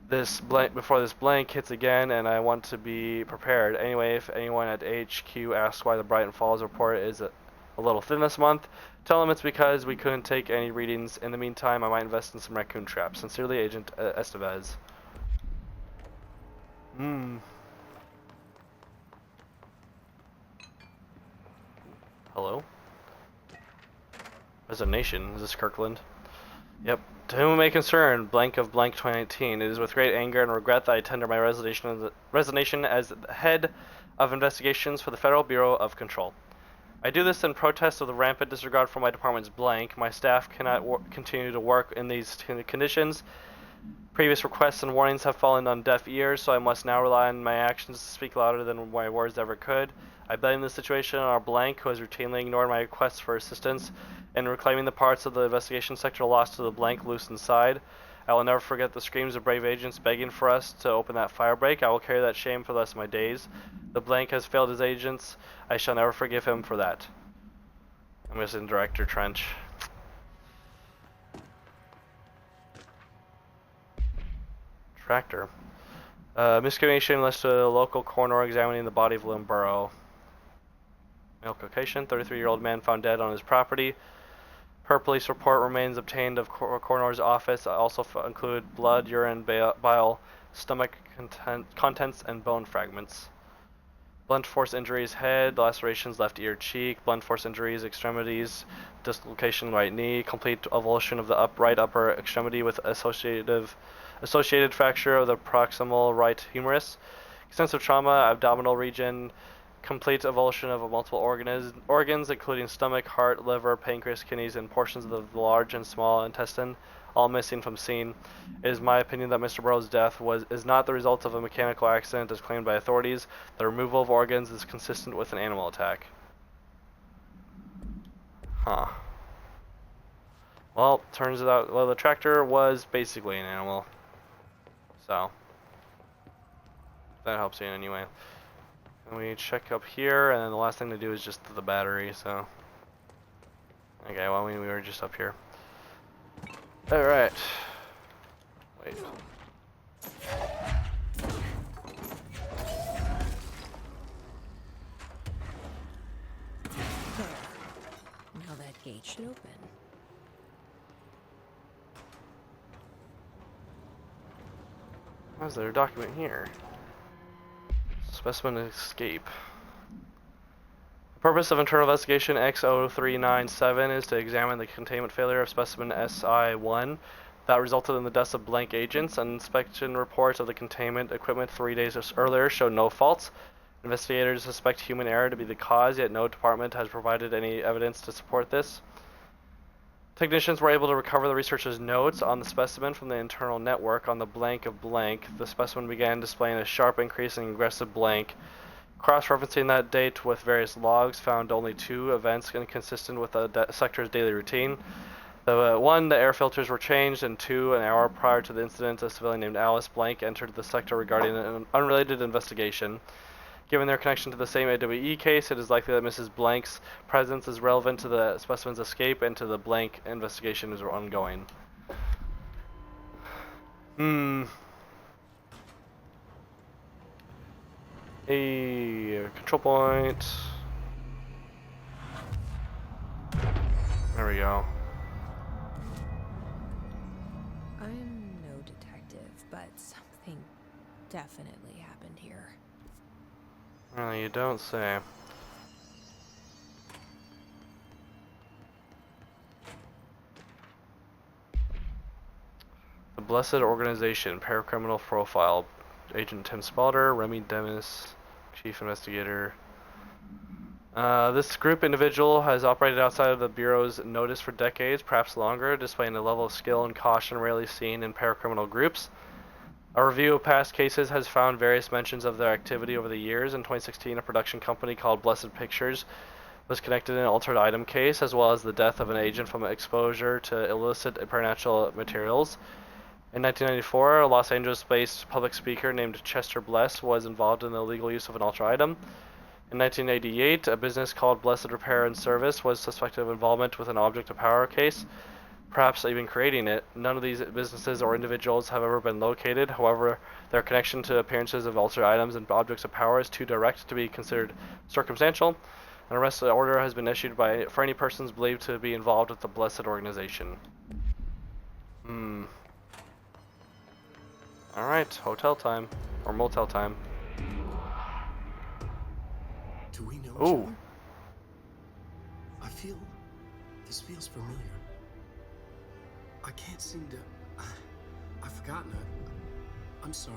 before this blank hits again, and I want to be prepared. Anyway, if anyone at HQ asks why the Brighton Falls report is a little thin this month, tell them it's because we couldn't take any readings. In the meantime, I might invest in some raccoon traps. Sincerely, Agent Estevez. Hello? Resignation. Is this Kirkland? Yep. To whom it may concern, blank of blank 2019, it is with great anger and regret that I tender my resignation as the head of investigations for the Federal Bureau of Control. I do this in protest of the rampant disregard for my department's blank. My staff cannot continue to work in these conditions. Previous requests and warnings have fallen on deaf ears, so I must now rely on my actions to speak louder than my words ever could. I blame the situation on our blank, who has routinely ignored my requests for assistance in reclaiming the parts of the investigation sector lost to the blank loose inside. I will never forget the screams of brave agents begging for us to open that firebreak. I will carry that shame for the rest of my days. The blank has failed his agents. I shall never forgive him for that. I'm missing Director Trench. Tractor. Miscommunication led to the local coroner examining the body of Lynn Burrow. Male Caucasian, 33-year-old man found dead on his property. Per police report, remains obtained of coroner's office also include blood, urine, bile, stomach contents, and bone fragments. Blunt force injuries: head, lacerations left ear, cheek. Blunt force injuries: extremities, dislocation right knee, complete avulsion of the right upper extremity with associated fracture of the proximal right humerus. Extensive trauma, abdominal region, complete avulsion of multiple organs, including stomach, heart, liver, pancreas, kidneys, and portions of the large and small intestine, all missing from scene. It is my opinion that Mr. Burrow's death is not the result of a mechanical accident as claimed by authorities. The removal of organs is consistent with an animal attack. Huh. Well, turns out, the tractor was basically an animal. So, that helps you in any way. And we check up here, and then the last thing to do is just the battery, so. Okay, well, we were just up here. Alright. Wait. There. Now that gate should open. How's there a document here? Specimen escape. The purpose of internal investigation X0397 is to examine the containment failure of specimen SI1 that resulted in the deaths of blank agents. An inspection report of the containment equipment 3 days earlier showed no faults. Investigators suspect human error to be the cause, yet no department has provided any evidence to support this. Technicians were able to recover the researcher's notes on the specimen from the internal network on the blank of blank. The specimen began displaying a sharp increase in aggressive blank. Cross-referencing that date with various logs found only 2 events inconsistent with the sector's daily routine. One, the air filters were changed, and 2, an hour prior to the incident, a civilian named Alice Blank entered the sector regarding an unrelated investigation. Given their connection to the same AWE case, it is likely that Mrs. Blank's presence is relevant to the specimen's escape and to the blank investigation is ongoing. A control point. There we go. I'm no detective, but something definitely happened here. Well, you don't say. The Blessed Organization, Paracriminal Profile, Agent Tim Spauldter, Remy Demis, Chief Investigator. This group individual has operated outside of the Bureau's notice for decades, perhaps longer, displaying a level of skill and caution rarely seen in paracriminal groups. A review of past cases has found various mentions of their activity over the years. In 2016, a production company called Blessed Pictures was connected in an altered item case, as well as the death of an agent from exposure to illicit supernatural materials. In 1994, a Los Angeles-based public speaker named Chester Bless was involved in the illegal use of an altered item. In 1988, a business called Blessed Repair and Service was suspected of involvement with an object of power case, perhaps even creating it. None of these businesses or individuals have ever been located. However, their connection to appearances of altered items and objects of power is too direct to be considered circumstantial. An arrest order has been issued for any persons believed to be involved with the Blessed Organization. Alright, hotel time. Or motel time. Do we know Ooh. each other? This feels familiar. I can't seem to... I've forgotten it. I'm sorry.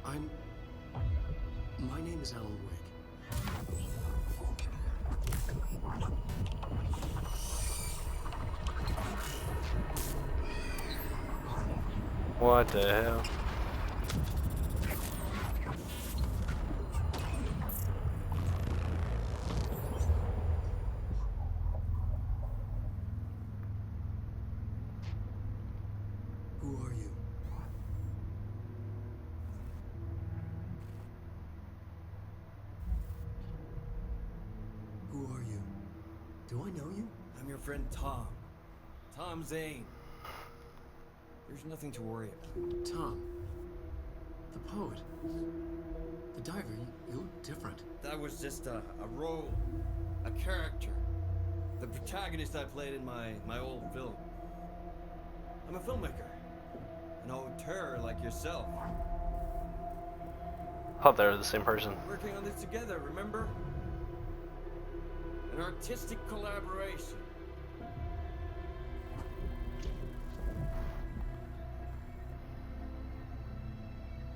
My name is Alan Wake. What the hell? Do I know you? I'm your friend Tom. Tom Zane. There's nothing to worry about. Tom. The poet. The diver. You look different. That was just a role. A character. The protagonist I played in my old film. I'm a filmmaker. An auteur like yourself. Oh, they're the same person. Working on this together, remember? An artistic collaboration.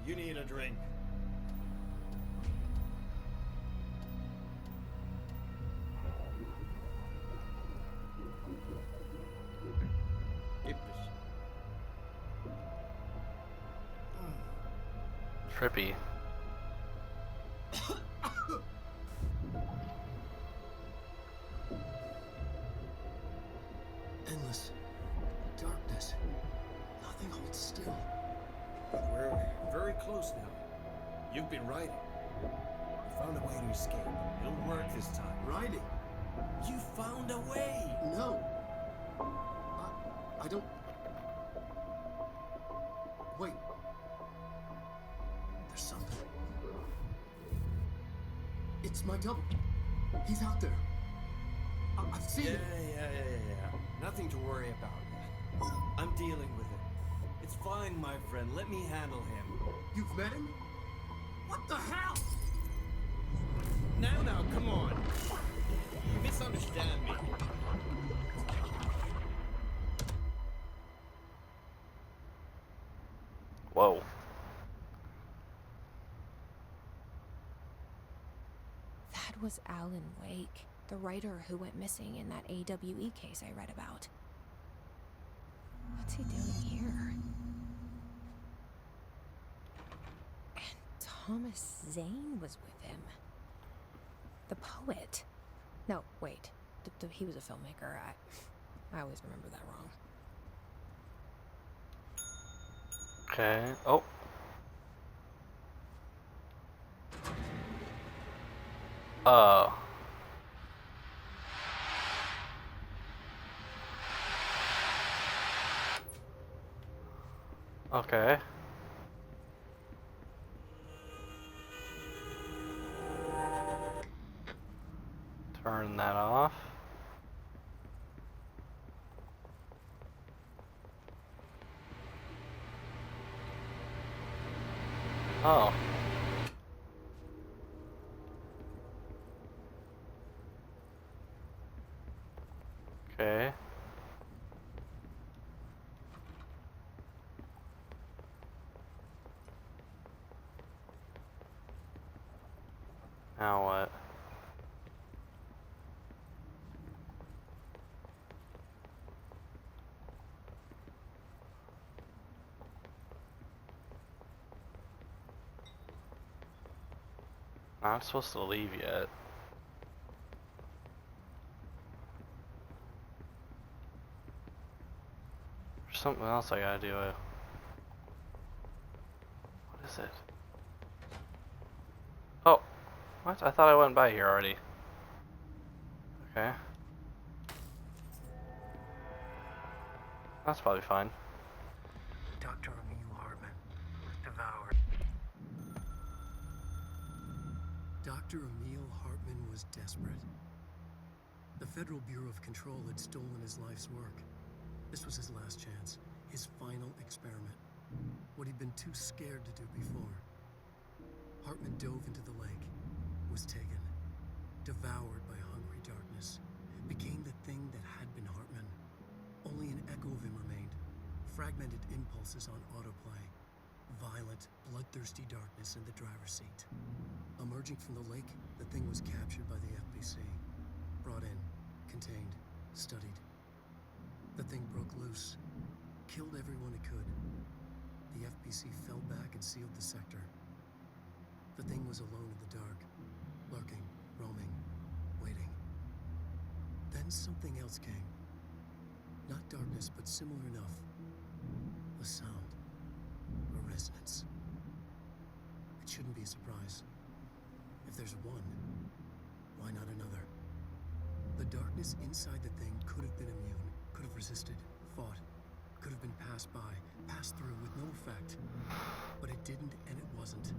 You need a drink. Trippy. Endless darkness. Nothing holds still. But we're very close now. You've been writing. You found a way to escape. It'll work this time. Riding? You found a way! No. I don't... Wait. There's something. It's my double. He's out there. I've seen it. Yeah. Nothing to worry about. I'm dealing with it. It's fine, my friend. Let me handle him. You've met him? What the hell? Now, come on. You misunderstand me. Whoa. That was Alan Wake, the writer who went missing in that AWE case I read about. What's he doing here? And Thomas Zane was with him. The poet. No, wait. He was a filmmaker. I always remember that wrong. Okay. Oh. Okay. Turn that off. Oh. Okay. Now what? Not supposed to leave yet. There's something else I gotta do. What is it? Oh, what? I thought I went by here already. Okay. That's probably fine. Dr. Emil Hartman, devoured. Dr. Emil Hartman was desperate. The Federal Bureau of Control had stolen his life's work. This was his last chance, his final experiment. What he'd been too scared to do before. Hartman dove into the lake, was taken, devoured by hungry darkness, became the thing that had been Hartman. Only an echo of him remained, fragmented impulses on autoplay, violent, bloodthirsty darkness in the driver's seat. Emerging from the lake, the thing was captured by the FBC, brought in, contained, studied. The thing broke loose, killed everyone it could. The FBC fell back and sealed the sector. The thing was alone in the dark, lurking, roaming, waiting. Then something else came. Not darkness, but similar enough. A sound, a resonance. It shouldn't be a surprise. If there's one, why not another? The darkness inside the thing could have been immune, could have resisted, fought, could have been passed by, passed through with no effect. But it didn't, and it wasn't.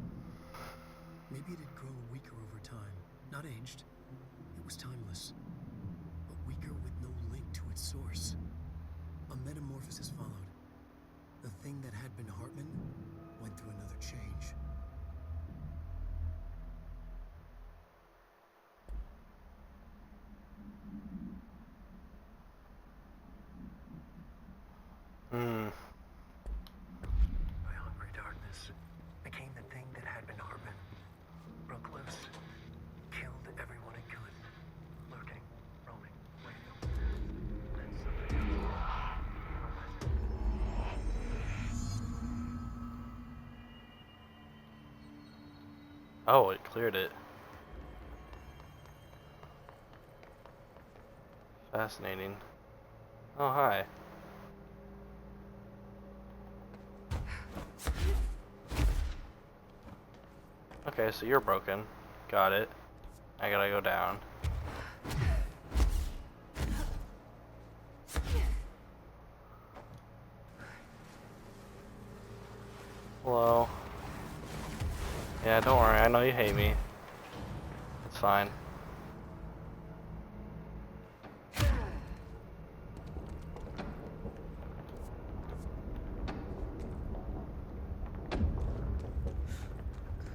Maybe it had grown weaker over time, not aged. It was timeless, but weaker with no link to its source. A metamorphosis followed. The thing that had been Hartman went through another change. My hungry darkness became the thing that had been Hartman. Broke loose, killed everyone it could. Lurking, roaming, waiting. Then something else. Oh, it cleared it. Fascinating. Oh, hi. Okay, so you're broken. Got it. I gotta go down. Hello. Yeah, don't worry. I know you hate me. It's fine.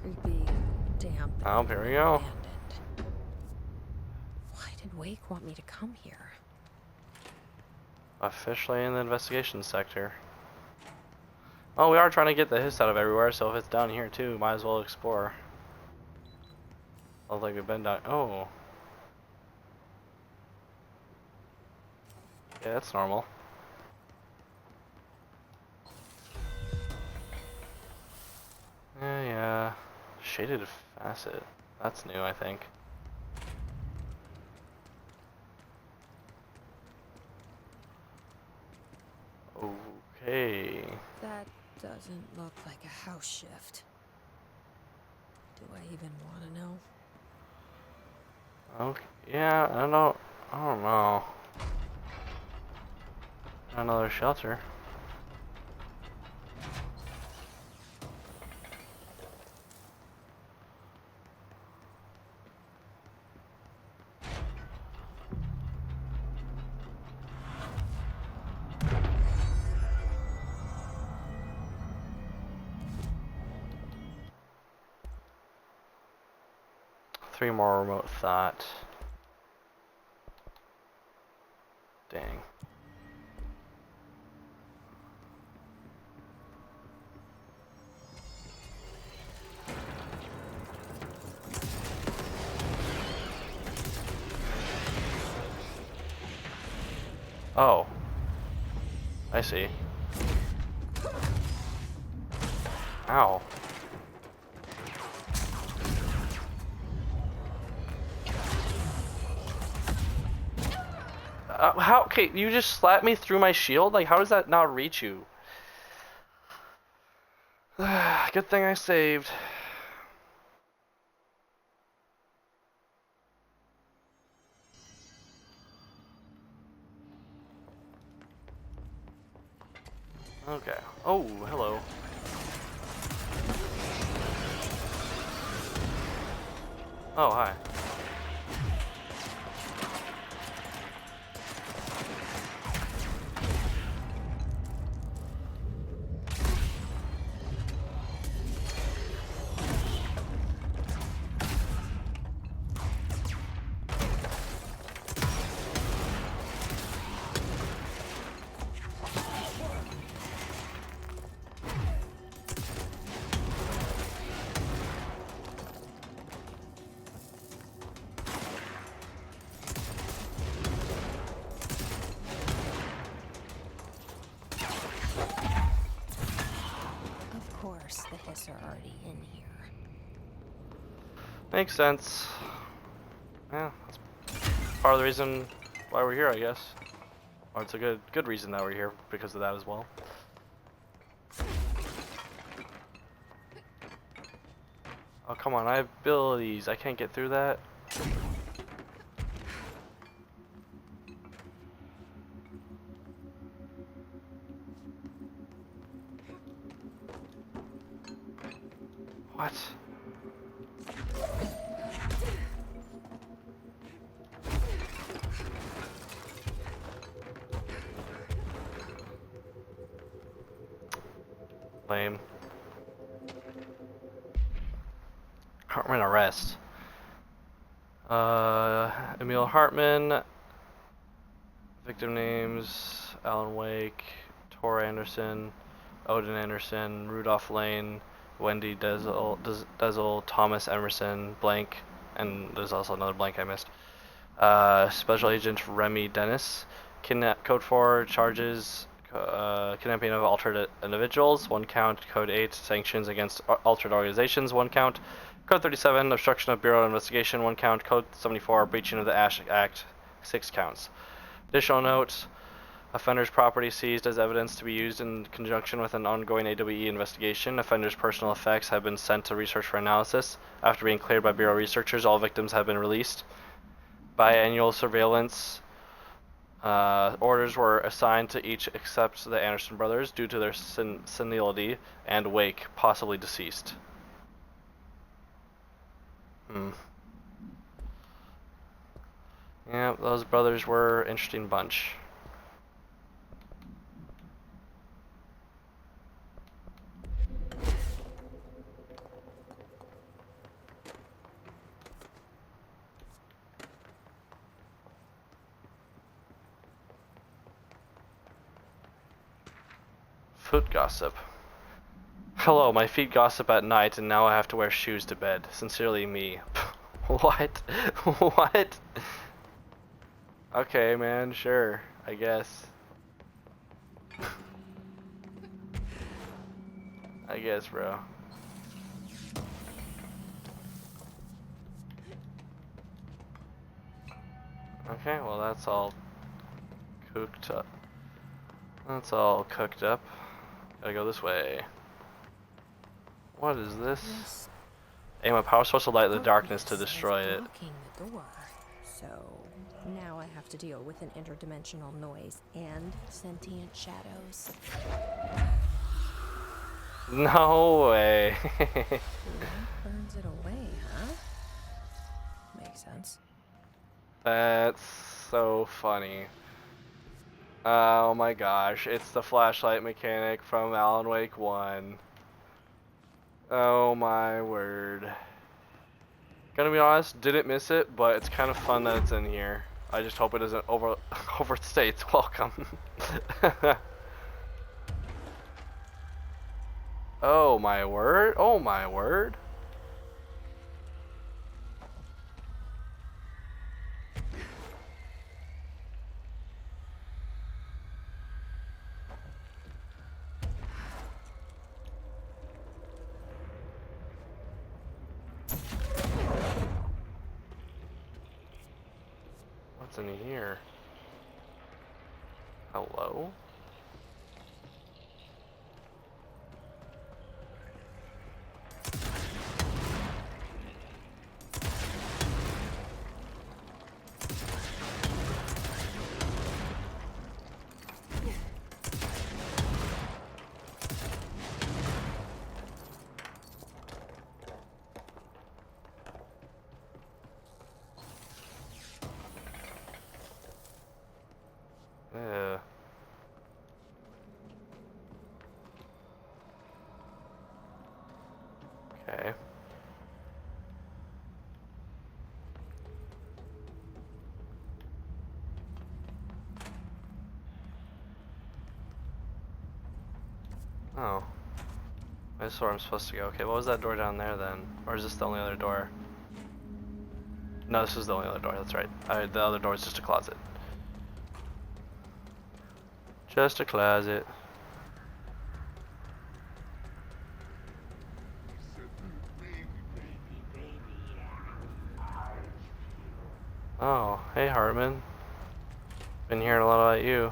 Creepy, damp. Oh, here we go. Abandoned. Why did Wake want me to come here? Officially in the investigation sector. Oh, we are trying to get the hiss out of everywhere, so if it's down here too, might as well explore. Looks like we've been down. Oh. Yeah, that's normal. Yeah. Shaded facet. That's new, I think. Okay. That doesn't look like a house shift. Do I even want to know? Okay. Yeah, I don't know. Another shelter. Three more remote thought. Dang. Oh. I see. Ow. How? Okay, you just slapped me through my shield? Like, how does that not reach you? Good thing I saved. Okay. Oh, hello. Oh, hi. Of course, the Hiss are already in here. Makes sense. Yeah, that's part of the reason why we're here, I guess. Or it's a good reason that we're here because of that as well. Oh, come on, I have abilities. I can't get through that. Lame. Hartman arrest. Emil Hartman. Victim names: Alan Wake, Tor Anderson, Odin Anderson, Rudolph Lane, Wendy Dezel, Thomas Emerson, blank, and there's also another blank I missed. Special Agent Remy Dennis. Code 4 charges kidnapping of altered individuals, 1 count. Code 8 sanctions against altered organizations, 1 count. Code 37 obstruction of Bureau investigation, 1 count. Code 74 breaching of the Ash Act, 6 counts. Additional note: offender's property seized as evidence to be used in conjunction with an ongoing AWE investigation. Offender's personal effects have been sent to research for analysis. After being cleared by Bureau researchers, all victims have been released. Biannual surveillance orders were assigned to each except the Anderson brothers due to their senility, and Wake, possibly deceased. Yeah, those brothers were an interesting bunch. Foot gossip. Hello, my feet gossip at night and now I have to wear shoes to bed. Sincerely, me. What? What? Okay, man, sure, I guess. I guess, bro. Okay, well that's all cooked up. That's all cooked up. Gotta go this way. What is this? Aim a power source to light the darkness to destroy it. Blocking the door. So now I have to deal with an interdimensional noise and sentient shadows. No way. Burns it away, huh? Makes sense. That's so funny. Oh my gosh, it's the flashlight mechanic from Alan Wake 1. Oh my word. Gonna be honest, didn't miss it, but it's kind of fun that it's in here. I just hope it doesn't overstay its welcome. Oh my word, oh my word. What's in here? Hello? Okay. Oh. This is where I'm supposed to go. Okay, what was that door down there then? Or is this the only other door? No, this is the only other door, that's right. The other door is just a closet. Just a closet. Oh, hey Hartman. Been hearing a lot about you.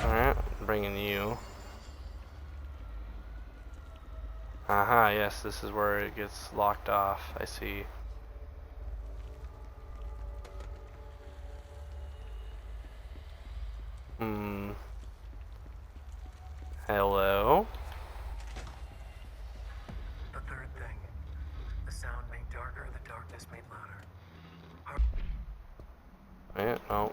Alright, bringing you. Aha, yes, this is where it gets locked off. I see. Hello? darker, the darkness made louder. Yeah, no.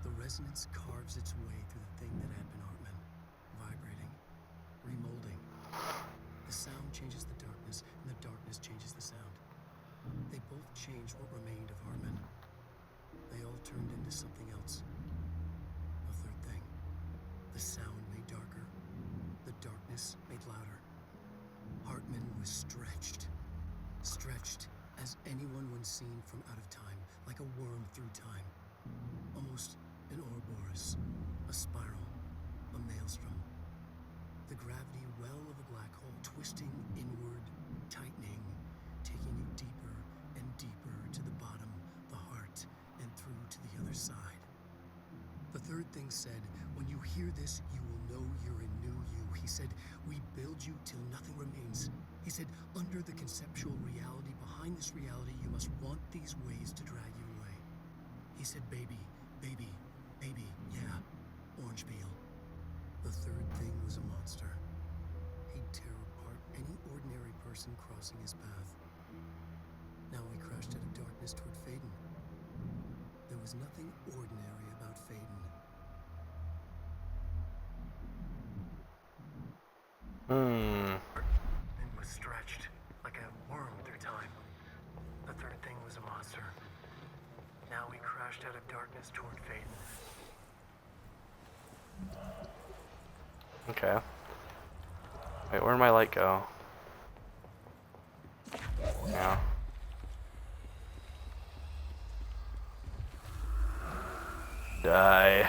The resonance carves its way through the thing that had been Hartman, vibrating, remolding. The sound changes the darkness, and the darkness changes the sound. They both changed what remained of Hartman. They all turned into something else. A third thing. The sound made darker. The darkness made louder. Hartman was stretched. Stretched as anyone when seen from out of time, like a worm through time. Almost an Ouroboros, a spiral, a maelstrom. The gravity well of a black hole, twisting inward, tightening, taking you deeper and deeper to the bottom, the heart, and through to the other side. The third thing said, when you hear this, you will know you're a new you. He said, we build you till nothing remains. He said, under the conceptual reality, behind this reality, you must want these ways to drag you away. He said, baby, baby, baby, yeah, orange peel. The third thing was a monster. He'd tear apart any ordinary person crossing his path. Now we crashed out of darkness toward Faden. There was nothing ordinary about Faden. And was stretched like a worm through time. The third thing was a monster. Now we crashed out of darkness toward Faden. Okay. Wait, where'd my light go? Yeah. Die.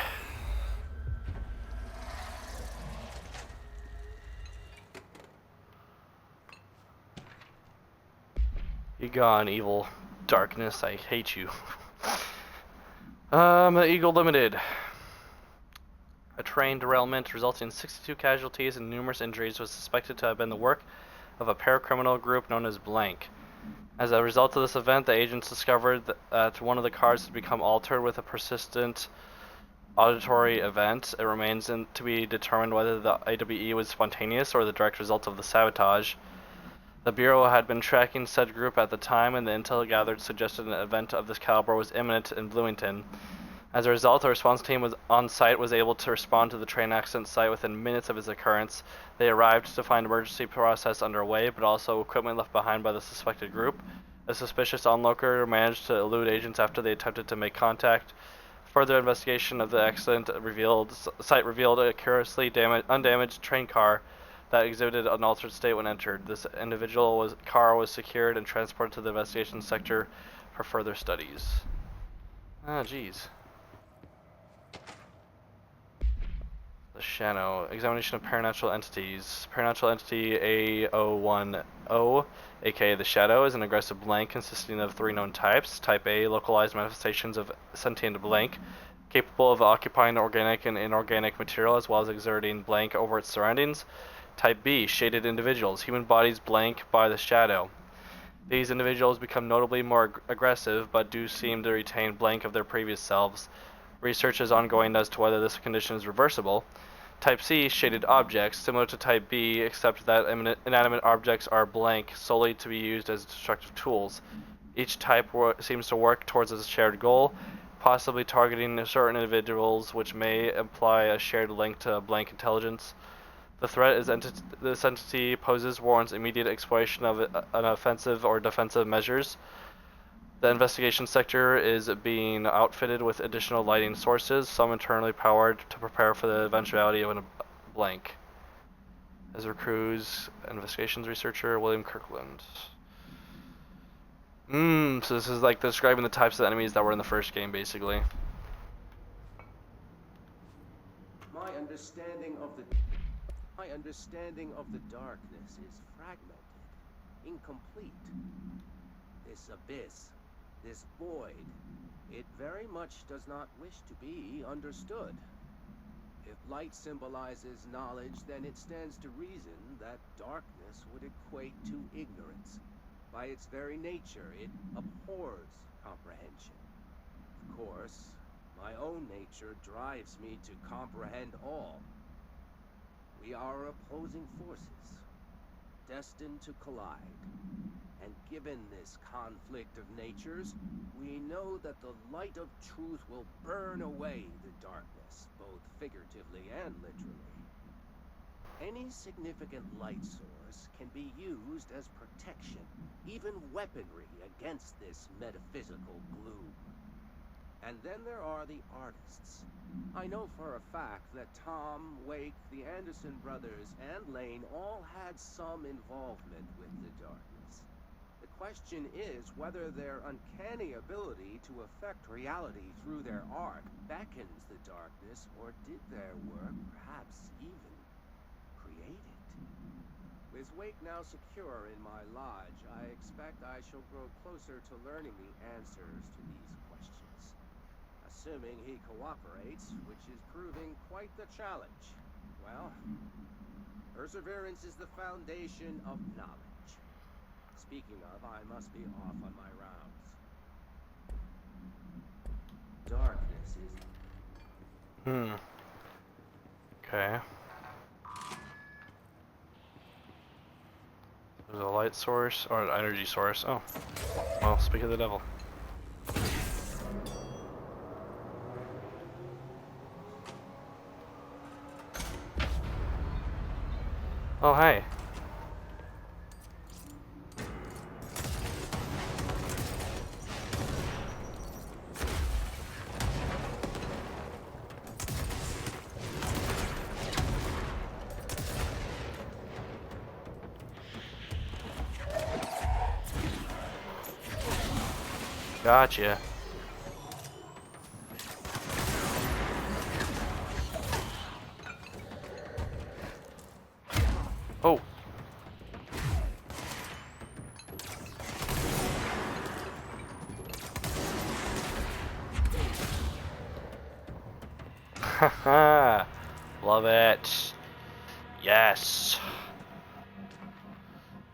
You gone, evil darkness. I hate you. The Eagle Limited. A train derailment resulting in 62 casualties and numerous injuries was suspected to have been the work of a paracriminal group known as Blank. As a result of this event, the agents discovered that one of the cars had become altered with a persistent auditory event. It remains to be determined whether the AWE was spontaneous or the direct result of the sabotage. The Bureau had been tracking said group at the time, and the intel gathered suggested an event of this caliber was imminent in Bloomington. As a result, the response team was on site was able to respond to the train accident site within minutes of its occurrence. They arrived to find emergency process underway, but also equipment left behind by the suspected group. A suspicious onlooker managed to elude agents after they attempted to make contact. Further investigation of the accident site revealed a curiously undamaged train car that exhibited an altered state when entered. This car was secured and transported to the investigation sector for further studies. Ah, jeez. The Shadow. Examination of Paranatural Entities. Paranatural Entity A010, aka the Shadow, is an aggressive blank consisting of 3 known types. Type A, localized manifestations of sentient blank, capable of occupying organic and inorganic material as well as exerting blank over its surroundings. Type B, shaded individuals, human bodies blank by the Shadow. These individuals become notably more aggressive, but do seem to retain blank of their previous selves. Research is ongoing as to whether this condition is reversible. Type C, shaded objects, similar to Type B, except that inanimate objects are blank solely to be used as destructive tools. Each type seems to work towards a shared goal, possibly targeting certain individuals, which may imply a shared link to blank intelligence. The threat this entity poses warrants immediate exploration of an offensive or defensive measures. The investigation sector is being outfitted with additional lighting sources, some internally powered, to prepare for the eventuality of a blank. Ezra Cruz, investigations researcher, William Kirkland. So this is like describing the types of enemies that were in the first game, basically. My understanding of the darkness is fragmented, incomplete. This abyss, this void, it very much does not wish to be understood. If light symbolizes knowledge, then it stands to reason that darkness would equate to ignorance. By its very nature, it abhors comprehension. Of course, my own nature drives me to comprehend all. We are opposing forces, destined to collide. And given this conflict of natures, we know that the light of truth will burn away the darkness, both figuratively and literally. Any significant light source can be used as protection, even weaponry, against this metaphysical gloom. And then there are the artists. I know for a fact that Tom, Wake, the Anderson brothers, and Lane all had some involvement with the darkness. The question is whether their uncanny ability to affect reality through their art beckons the darkness, or did their work perhaps even create it? With Wake now secure in my lodge, I expect I shall grow closer to learning the answers to these questions. Assuming he cooperates, which is proving quite the challenge. Well, perseverance is the foundation of knowledge. Speaking of, I must be off on my rounds. Darkness is... Okay. There's a light source, or an energy source. Oh. Well, speak of the devil. Oh, hi. Gotcha. Oh. Haha. Love it. Yes.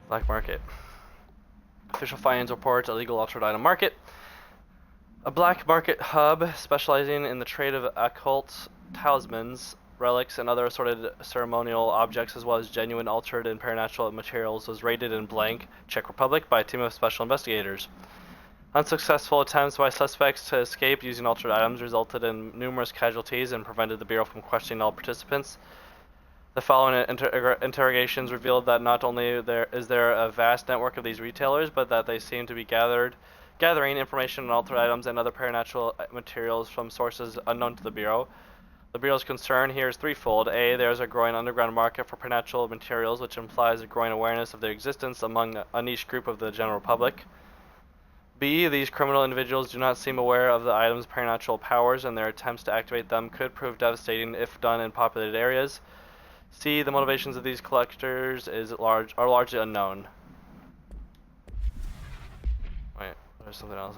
Black market. Official finance report, illegal altered item market. A black market hub specializing in the trade of occult talismans, relics, and other assorted ceremonial objects, as well as genuine altered and supernatural materials, was raided in Blank, Czech Republic, by a team of special investigators. Unsuccessful attempts by suspects to escape using altered items resulted in numerous casualties and prevented the Bureau from questioning all participants. The following interrogations revealed that not only is there a vast network of these retailers, but that they seem to be gathering information on altered items and other supernatural materials from sources unknown to the Bureau. The Bureau's concern here is threefold. A, there is a growing underground market for supernatural materials, which implies a growing awareness of their existence among a niche group of the general public. B, these criminal individuals do not seem aware of the item's supernatural powers, and their attempts to activate them could prove devastating if done in populated areas. C, the motivations of these collectors are largely unknown. Wait, there's something else.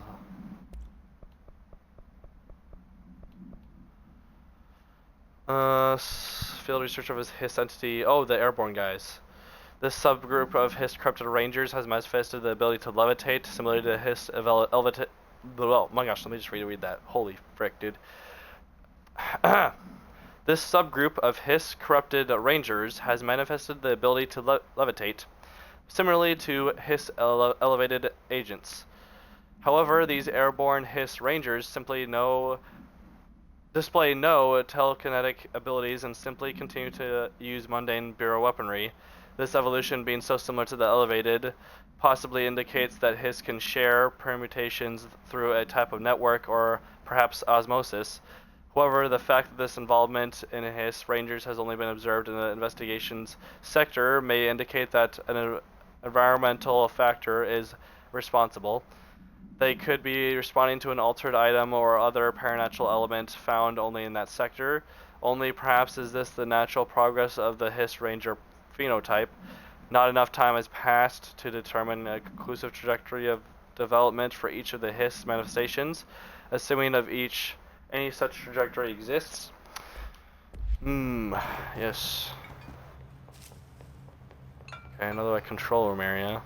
Field research of his HISS entity. Oh, the airborne guys. This subgroup of HISS corrupted rangers has manifested the ability to levitate, similar to HISS elevated. Oh my gosh, let me just read that. Holy frick, dude. This subgroup of HISS corrupted rangers has manifested the ability to levitate, similarly to HISS elevated agents. However, these airborne HISS rangers display no telekinetic abilities and simply continue to use mundane Bureau weaponry. This evolution, being so similar to the elevated, possibly indicates that HISS can share permutations through a type of network or perhaps osmosis. However, the fact that this involvement in HISS rangers has only been observed in the investigations sector may indicate that an environmental factor is responsible. They could be responding to an altered item or other supernatural element found only in that sector. Only perhaps is this the natural progress of the HISS ranger phenotype. Not enough time has passed to determine a conclusive trajectory of development for each of the HISS manifestations, assuming of each any such trajectory exists. Yes. Okay, another control room area.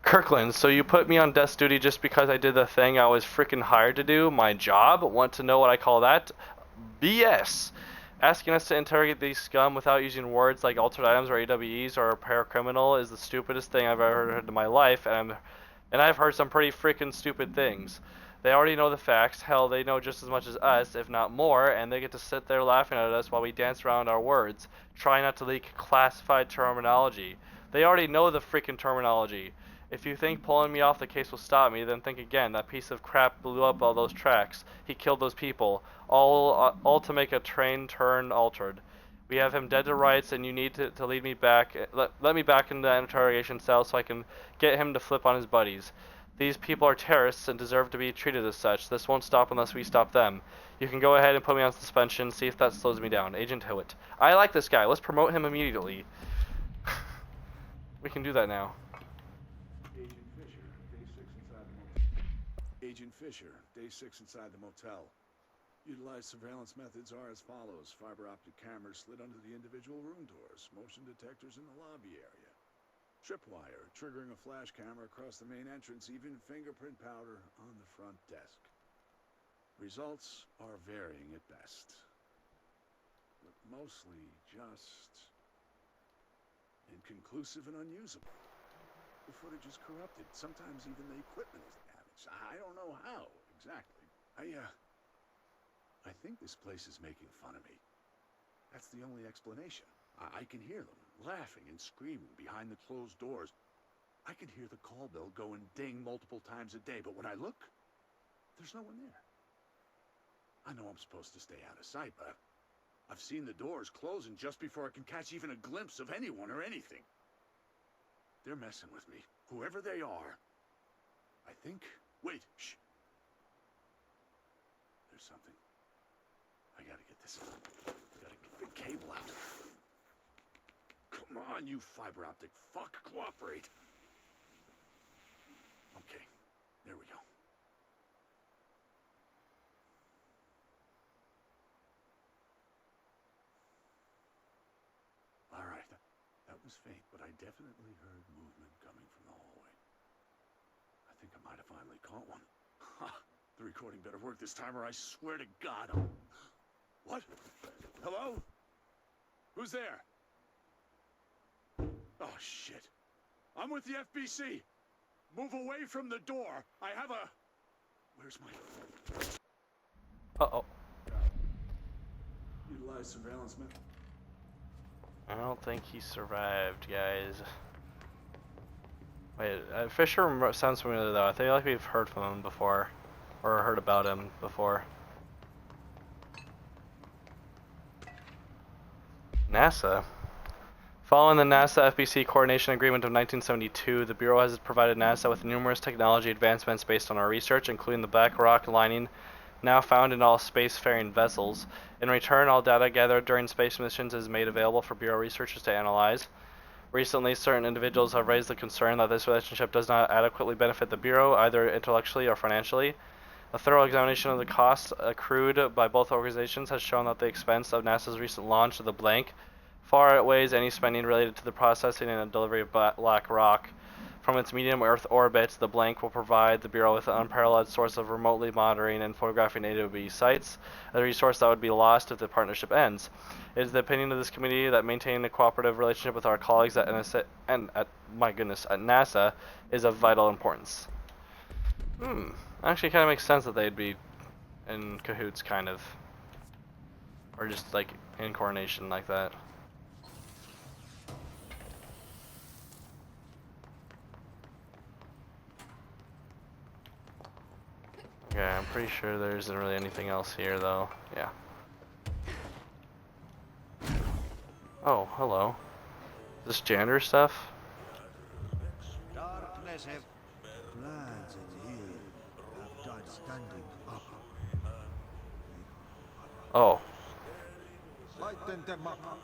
Kirkland, so you put me on desk duty just because I did the thing I was freaking hired to do? My job? Want to know what I call that? BS. Asking us to interrogate these scum without using words like altered items or AWEs or paracriminal is the stupidest thing I've ever heard in my life, and I've heard some pretty freaking stupid things. They already know the facts. Hell, they know just as much as us, if not more, and they get to sit there laughing at us while we dance around our words, try not to leak classified terminology. They already know the freaking terminology. If you think pulling me off the case will stop me, then think again. That piece of crap blew up all those tracks. He killed those people, all to make a train turn altered. We have him dead to rights, and you need to lead me back. Let me back into that interrogation cell so I can get him to flip on his buddies. These people are terrorists and deserve to be treated as such. This won't stop unless we stop them. You can go ahead and put me on suspension, see if that slows me down. Agent Hewitt. I like this guy. Let's promote him immediately. We can do that now. Agent Fisher, day 6 inside the motel. Utilized surveillance methods are as follows. Fiber optic cameras slid under the individual room doors. Motion detectors in the lobby area. Tripwire, triggering a flash camera across the main entrance. Even fingerprint powder on the front desk. Results are varying at best. But mostly just inconclusive and unusable. The footage is corrupted. Sometimes even the equipment is damaged. I don't know how, exactly. I think this place is making fun of me. That's the only explanation. I can hear them laughing and screaming behind the closed doors. I can hear the call bell go and ding multiple times a day, but when I look, there's no one there. I know I'm supposed to stay out of sight, but I've seen the doors closing just before I can catch even a glimpse of anyone or anything. They're messing with me, whoever they are. I think... Wait, shh. There's something. I gotta get this. Gotta get the cable out. Come on, you fiber optic fuck, cooperate. Okay, there we go. All right, that was faint, but I definitely heard movement coming from the hallway. I think I might have finally caught one. Ha! The recording better work this time, or I swear to God. What? Hello? Who's there? Oh, shit. I'm with the FBC. Move away from the door. I have a... Where's my... Uh-oh. Utilize surveillance method. I don't think he survived, guys. Wait, Fisher sounds familiar though. I feel like we've heard from him before. Or heard about him before. NASA. Following the NASA-FBC Coordination Agreement of 1972, the Bureau has provided NASA with numerous technology advancements based on our research, including the black rock lining now found in all spacefaring vessels. In return, all data gathered during space missions is made available for Bureau researchers to analyze. Recently, certain individuals have raised the concern that this relationship does not adequately benefit the Bureau, either intellectually or financially. A thorough examination of the costs accrued by both organizations has shown that the expense of NASA's recent launch of the Blank far outweighs any spending related to the processing and delivery of black rock. From its medium Earth orbit, the Blank will provide the Bureau with an unparalleled source of remotely monitoring and photographing AWB sites, a resource that would be lost if the partnership ends. It is the opinion of this committee that maintaining a cooperative relationship with our colleagues at NSA and at NASA is of vital importance. Actually kind of makes sense that they'd be in cahoots, kind of. Or just like in coordination like that. Okay, I'm pretty sure there isn't really anything else here though. Yeah. Oh, hello. Is this janitor stuff? Darkness have plans in here. Have died standing up. Oh. Lighten them up.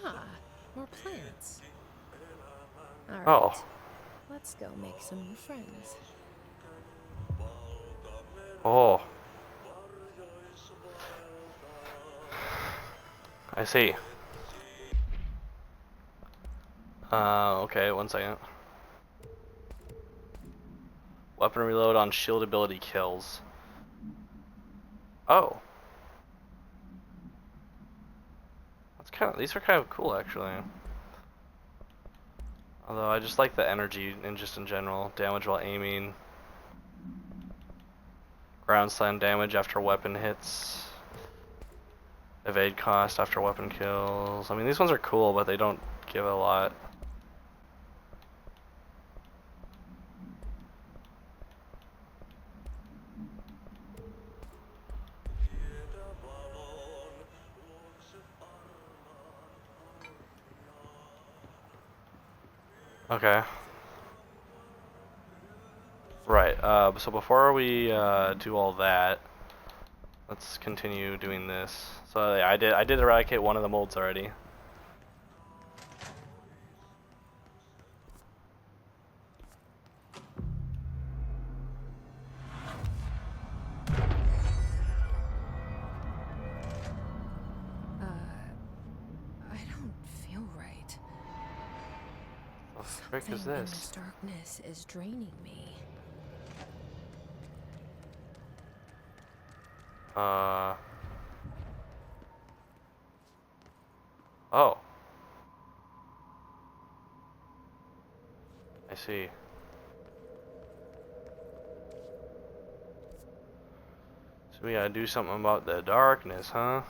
Ah, more plants. Alright. Oh. Let's go make some new friends. Oh. I see. Okay, 1 second. Weapon reload on shield ability kills. Oh. These are kind of cool actually. Although I just like the energy and just in general. Damage while aiming. Ground slam damage after weapon hits. Evade cost after weapon kills. I mean, these ones are cool, but they don't give a lot. Okay. Right, so before we do all that, let's continue doing this. So yeah, I did eradicate one of the molds already. I don't feel right. What the frick is Something in this? this darkness is draining me. Oh. I see. So we gotta do something about the darkness, huh?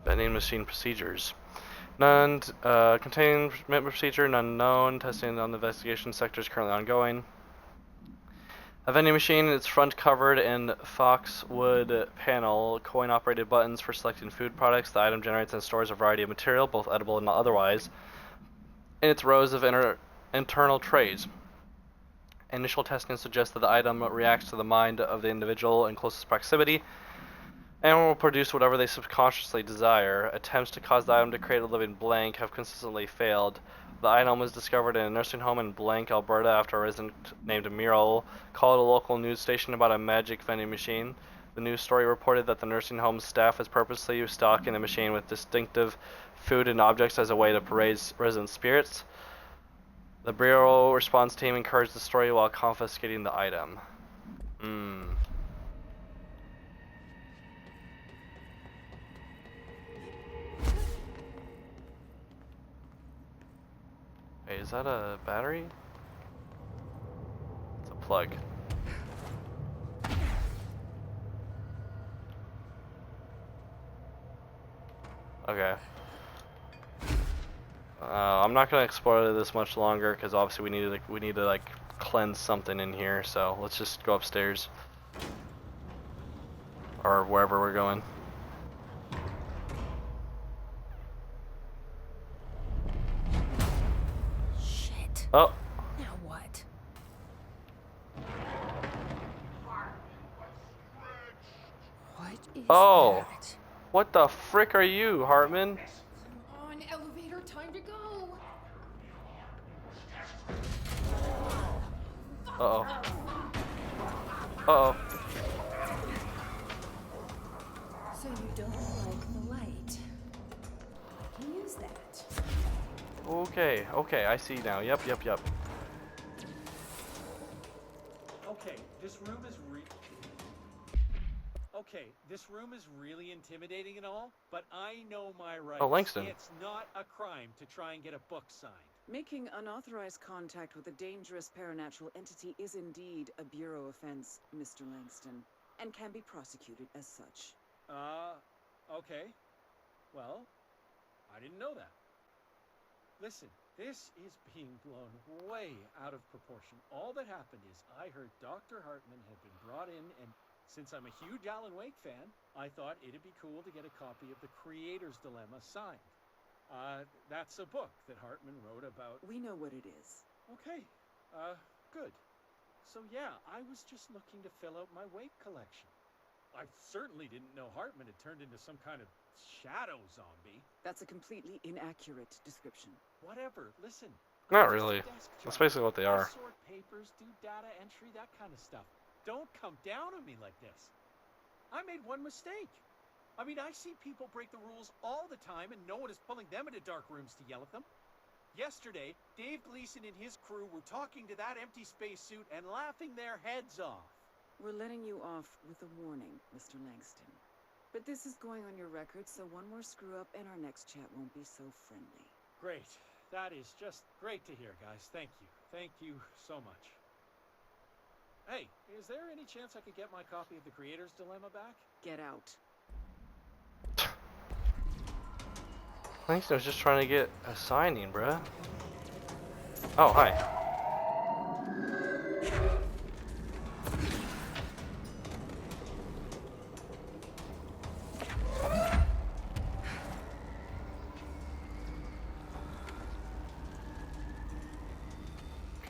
Vending machine procedures. None contained procedure, none known. Testing on the investigation sector is currently ongoing. A vending machine, its front covered in foxwood panel, coin-operated buttons for selecting food products. The item generates and stores a variety of material, both edible and otherwise, in its rows of internal trays. Initial testing suggests that the item reacts to the mind of the individual in closest proximity and will produce whatever they subconsciously desire. Attempts to cause the item to create a living blank have consistently failed. The item was discovered in a nursing home in Blank, Alberta, after a resident named Muriel called a local news station about a magic vending machine. The news story reported that the nursing home's staff was purposely stocking the machine with distinctive food and objects as a way to raise resident spirits. The Bureau response team encouraged the story while confiscating the item. Hey, is that a battery? It's a plug. Okay. I'm not gonna explore this much longer because obviously we need to like cleanse something in here. So let's just go upstairs or wherever we're going. Shit. Oh. Now what? What is that? What the frick are you, Hartman? Come on, elevator, time to go. Uh-oh. Uh-oh. So you don't like the light? I can use that. Okay, okay, I see now. Yep. Okay, this room is really intimidating and all, but I know my rights. Oh, Langston. It's not a crime to try and get a book signed. Making unauthorized contact with a dangerous paranatural entity is indeed a Bureau offense, Mr. Langston, and can be prosecuted as such. Okay. Well, I didn't know that. Listen, this is being blown way out of proportion. All that happened is I heard Dr. Hartman had been brought in, and since I'm a huge Alan Wake fan, I thought it'd be cool to get a copy of The Creator's Dilemma signed. That's a book that Hartman wrote about. We know what it is. Okay, good. So yeah, I was just looking to fill out my Wake collection. I certainly didn't know Hartman had turned into some kind of shadow zombie. That's a completely inaccurate description. Whatever, listen. Not really. That's basically what they are. I sort papers, do data entry, that kind of stuff. Don't come down on me like this. I made one mistake. I mean, I see people break the rules all the time and no one is pulling them into dark rooms to yell at them. Yesterday, Dave Gleason and his crew were talking to that empty spacesuit and laughing their heads off. We're letting you off with a warning, Mr. Langston. But this is going on your record, so one more screw-up and our next chat won't be so friendly. Great. That is just great to hear, guys. Thank you. Thank you so much. Hey, is there any chance I could get my copy of The Creator's Dilemma back? Get out. Langston was just trying to get a signing, bruh. Oh, hi.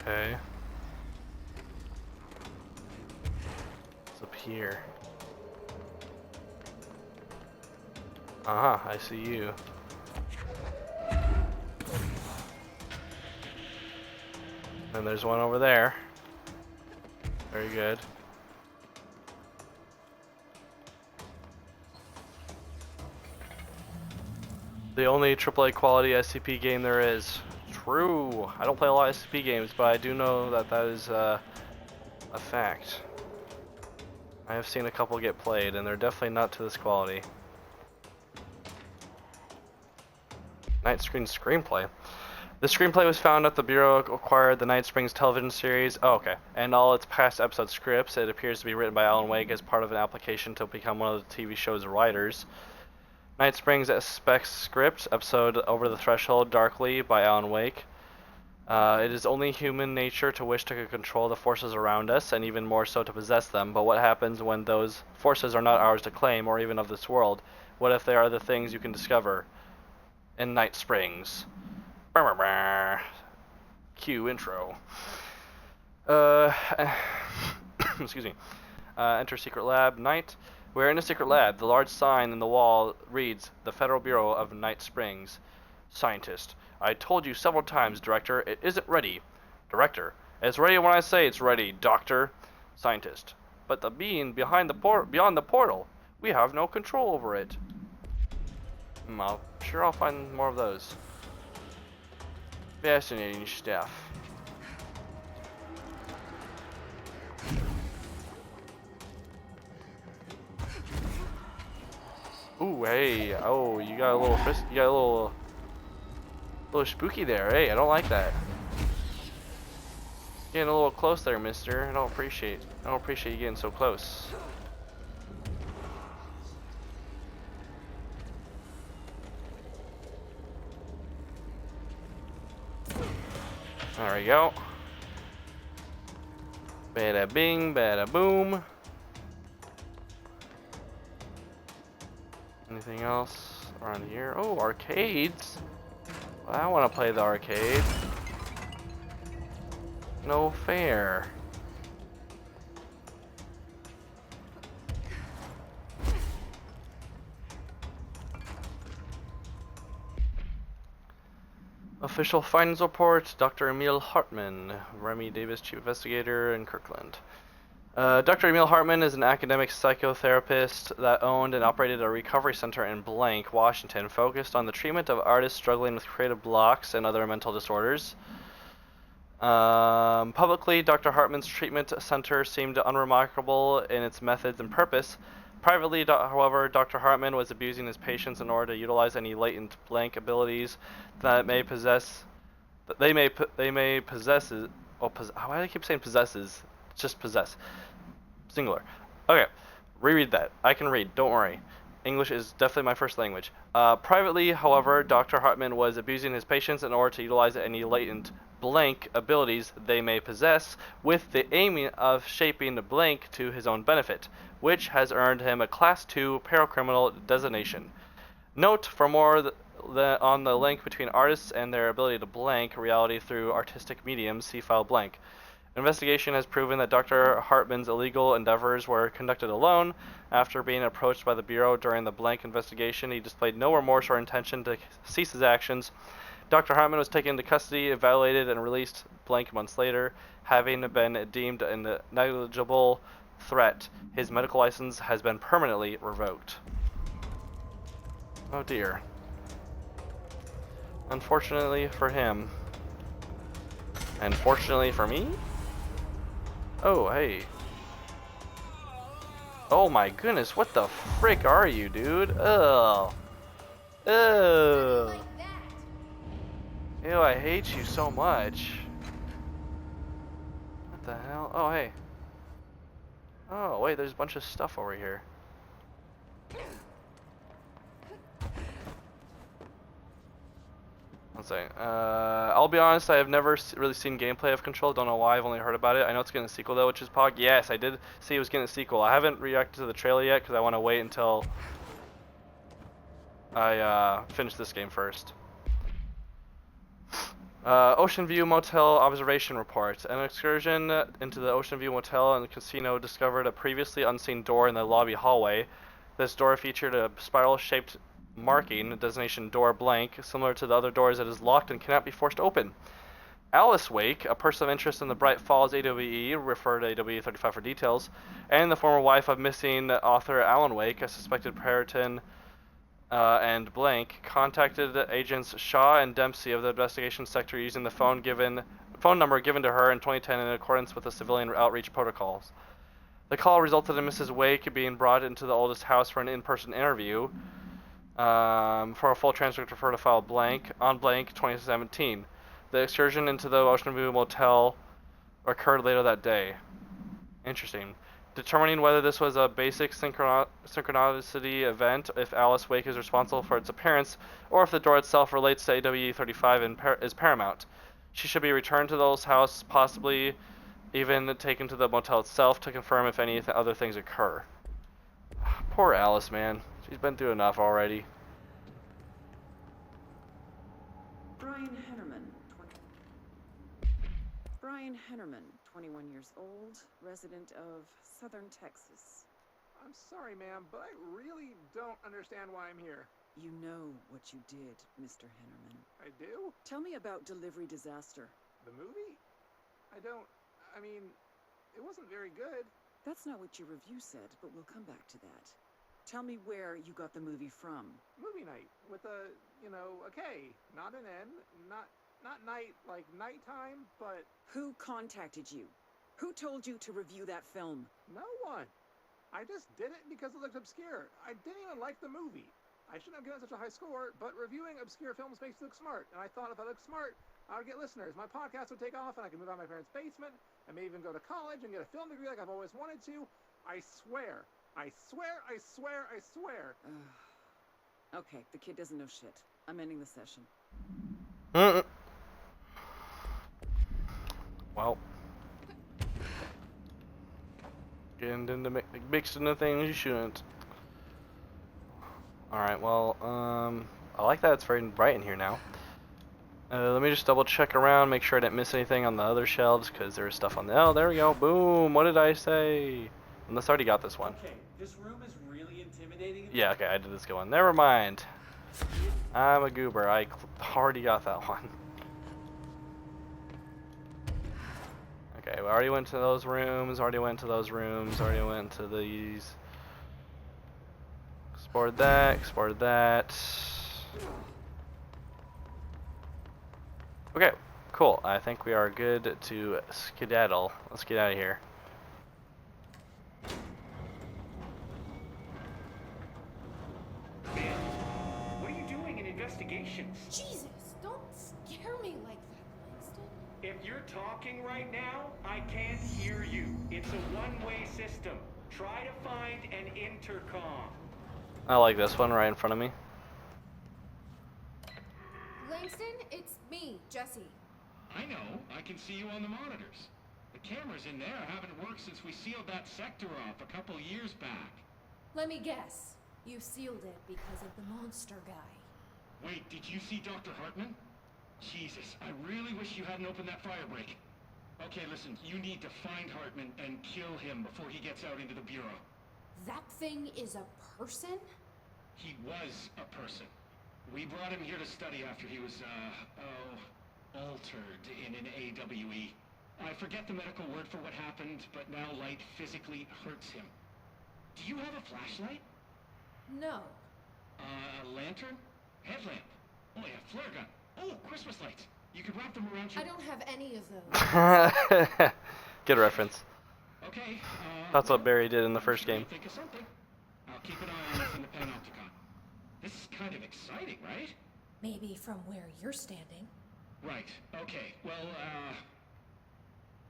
Okay. What's up here? I see you. And there's one over there. Very good. The only AAA quality SCP game there is. True. I don't play a lot of SCP games, but I do know that that is a fact. I have seen a couple get played, and they're definitely not to this quality. Night Screen Screenplay. The screenplay was found at the Bureau acquired the Night Springs television series. Oh, okay. And all its past episode scripts. It appears to be written by Alan Wake as part of an application to become one of the TV show's writers. Night Springs spec script, episode Over the Threshold Darkly by Alan Wake. It is only human nature to wish to control the forces around us, and even more so to possess them. But what happens when those forces are not ours to claim, or even of this world? What if they are the things you can discover in Night Springs? Cue intro. Excuse me. Enter secret lab. Night. We're in a secret lab. The large sign in the wall reads, The Federal Bureau of Night Springs. Scientist. I told you several times, Director, it isn't ready. Director. It's ready when I say it's ready, Doctor. Scientist. But the being beyond the portal, we have no control over it. I'll find more of those. Fascinating stuff. Ooh, hey, oh, you got a little spooky there. Hey, I don't like that. Getting a little close there, mister. I don't appreciate you getting so close. There we go. Bada bing, bada boom. Anything else around here? Oh, arcades. Well, I want to play the arcade. No fair. Official findings report, Dr. Emil Hartman, Remy Davis, Chief Investigator in Kirkland. Dr. Emil Hartman is an academic psychotherapist that owned and operated a recovery center in Blank, Washington, focused on the treatment of artists struggling with creative blocks and other mental disorders. Publicly, Dr. Hartman's treatment center seemed unremarkable in its methods and purpose. Privately, however, Dr. Hartman was abusing his patients in order to utilize any latent blank abilities that may possess. They may possess. Why do I keep saying possesses? It's just possess. Singular. Okay, reread that. I can read. Don't worry. English is definitely my first language. Privately, however, Dr. Hartman was abusing his patients in order to utilize any latent blank abilities they may possess, with the aim of shaping the blank to his own benefit, which has earned him a Class 2 paracriminal designation. Note for more on the link between artists and their ability to blank reality through artistic mediums, see file blank. Investigation has proven that Dr. Hartman's illegal endeavors were conducted alone. After being approached by the Bureau during the blank investigation, he displayed no remorse or intention to cease his actions. Dr. Hartman was taken into custody, evaluated, and released blank months later, having been deemed a negligible threat. His medical license has been permanently revoked. Oh dear. Unfortunately for him. And fortunately for me? Oh, hey. Oh my goodness, what the frick are you, dude? Ugh. Ugh. Ew, I hate you so much. What the hell? Oh, hey. Oh, wait, there's a bunch of stuff over here. One second. I'll be honest, I have never really seen gameplay of Control. Don't know why, I've only heard about it. I know it's getting a sequel though, which is Pog. Yes, I did see it was getting a sequel. I haven't reacted to the trailer yet because I want to wait until I finish this game first. Ocean View Motel Observation Report. An excursion into the Ocean View Motel and casino discovered a previously unseen door in the lobby hallway. This door featured a spiral-shaped marking, designation door blank, similar to the other doors that is locked and cannot be forced open. Alice Wake, a person of interest in the Bright Falls AWE, refer to AWE 35 for details, and the former wife of missing author Alan Wake, a suspected Periton and blank, contacted agents Shaw and Dempsey of the investigation sector using the phone number given to her in 2010 in accordance with the civilian outreach protocols. The call resulted in Mrs. Wake being brought into the oldest house for an in-person interview. For a full transcript, refer to file blank on blank 2017. The excursion into the Ocean View Motel occurred later that day. Interesting. Determining whether this was a basic synchronicity event, if Alice Wake is responsible for its appearance, or if the door itself relates to AWE 35 and is paramount. She should be returned to those house, possibly even taken to the motel itself to confirm if any other things occur. Poor Alice, man. She's been through enough already. Brian Hennerman, 21 years old, resident of Southern Texas. I'm sorry, ma'am, but I really don't understand why I'm here. You know what you did, Mr. Hennerman. I do? Tell me about Delivery Disaster. The movie? I mean, it wasn't very good. That's not what your review said, but we'll come back to that. Tell me where you got the movie from. Movie night with a, a K, not an N, not night like nighttime, but... Who contacted you? Who told you to review that film? No one. I just did it because it looked obscure. I didn't even like the movie. I shouldn't have given such a high score, but reviewing obscure films makes you look smart. And I thought if I looked smart, I would get listeners. My podcast would take off and I could move out of my parents' basement and maybe even go to college and get a film degree like I've always wanted to. I swear. I swear, I swear, I swear. Okay, the kid doesn't know shit. I'm ending the session. Well. Getting into mixed into things you shouldn't. Alright, well, I like that it's very bright in here now. Let me just double check around, make sure I didn't miss anything on the other shelves, because there is stuff on the... Oh, there we go. Boom! What did I say? Unless I already got this one. Okay, this room is really intimidating. Yeah, okay, I did this good one. Never mind. I'm a goober. I already got that one. Okay, we already went to those rooms, already went to those rooms, already went to these. Exported that, exported that. Okay, cool. I think we are good to skedaddle. Let's get out of here. Man, what are you doing in investigations? Jesus, don't scare me like that, Langston. If you're talking right now, I can't hear you. It's a one-way system. Try to find an intercom. I like this one right in front of me. Langston, it's me, Jesse. I know. I can see you on the monitors. The cameras in there haven't worked since we sealed that sector off a couple years back. Let me guess. You sealed it because of the monster guy. Wait, did you see Dr. Hartman? Jesus, I really wish you hadn't opened that fire break. Okay, listen, you need to find Hartman and kill him before he gets out into the Bureau. That thing is a person? He was a person. We brought him here to study after he was, altered in an AWE. I forget the medical word for what happened, but now light physically hurts him. Do you have a flashlight? No. A lantern? Headlamp? Oh yeah, flare gun. Oh, Christmas lights. You could wrap them around your... I don't have any of those. Good reference. Okay, That's what Barry did in the first game. Think of something. I'll keep an eye on this in the Panopticon. This is kind of exciting, right? Maybe from where you're standing. Right, okay. Well,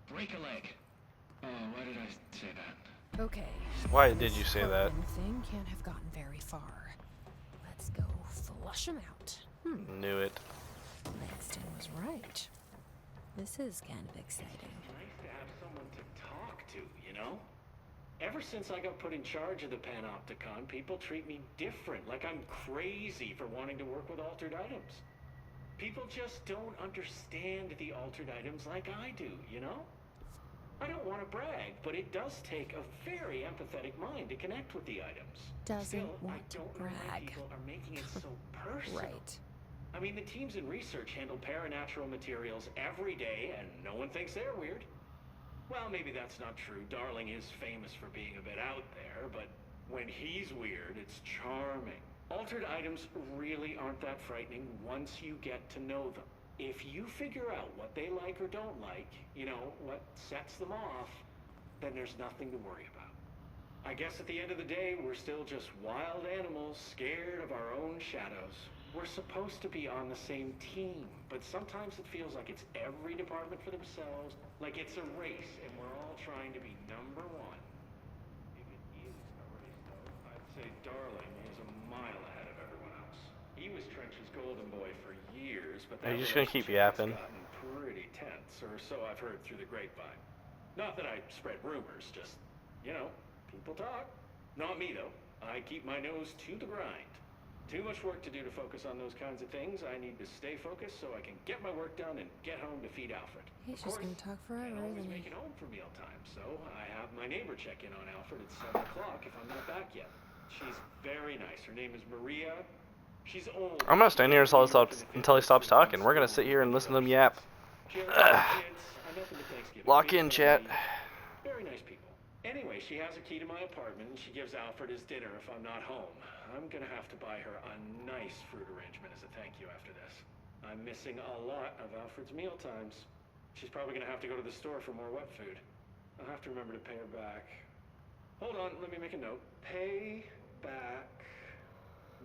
break a leg. Oh, why did I say that? Okay. Why did you say that? Hartman thing can't have gotten very far. Let's go flush him out. Knew it. Langston was right. This is kind of exciting. It's nice to have someone to talk to, you know? Ever since I got put in charge of the Panopticon, people treat me different, like I'm crazy for wanting to work with altered items. People just don't understand the altered items like I do, you know? I don't want to brag, but it does take a very empathetic mind to connect with the items. Doesn't Still, I want to don't know why brag. people are making it so personal. Right. I mean, the teams in research handle paranatural materials every day, and no one thinks they're weird. Well, maybe that's not true. Darling is famous for being a bit out there, but when he's weird, it's charming. Altered items really aren't that frightening once you get to know them. If you figure out what they like or don't like, you know, what sets them off, then there's nothing to worry about. I guess at the end of the day, we're still just wild animals scared of our own shadows. We're supposed to be on the same team, but sometimes it feels like it's every department for themselves, like it's a race and we're all trying to be number one. If it is a race, though, I'd say Darling is a mile ahead of everyone else. He was Trench's golden boy for years, but Are that you just gonna keep relationship has yapping? gotten pretty tense, or so I've heard through the grapevine. Not that I spread rumors, just, you know, people talk. Not me, though. I keep my nose to the grind. Too much work to do to focus on those kinds of things. I need to stay focused so I can get my work done and get home to feed Alfred. He's Of just course, gonna talk forever, can't always isn't make he? it home for mealtime, so I have my neighbor check in on Alfred at 7 o'clock if I'm not back yet. She's very nice. Her name is Maria. She's old. I'm gonna stand here until he stops talking. We're gonna sit here and listen to him yap. She has kids. I met them at Thanksgiving. Lock Big in, chat. family. Very nice people. Anyway, she has a key to my apartment, and she gives Alfred his dinner if I'm not home. I'm gonna have to buy her a nice fruit arrangement as a thank you after this. I'm missing a lot of Alfred's meal times. She's probably gonna have to go to the store for more wet food. I'll have to remember to pay her back. Hold on, let me make a note. Pay back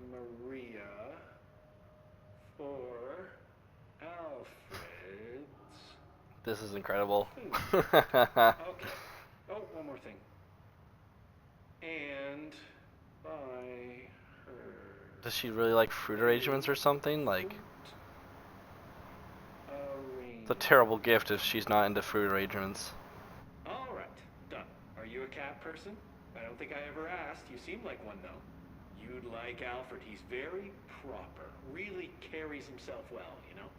Maria for Alfred's. This is incredible. Okay. Oh, one more thing. And buy her. Does she really like fruit arrangements or something? Like, it's a terrible gift if she's not into fruit arrangements. All right, done. Are you a cat person? I don't think I ever asked. You seem like one, though. You'd like Alfred. He's very proper. Really carries himself well, you know?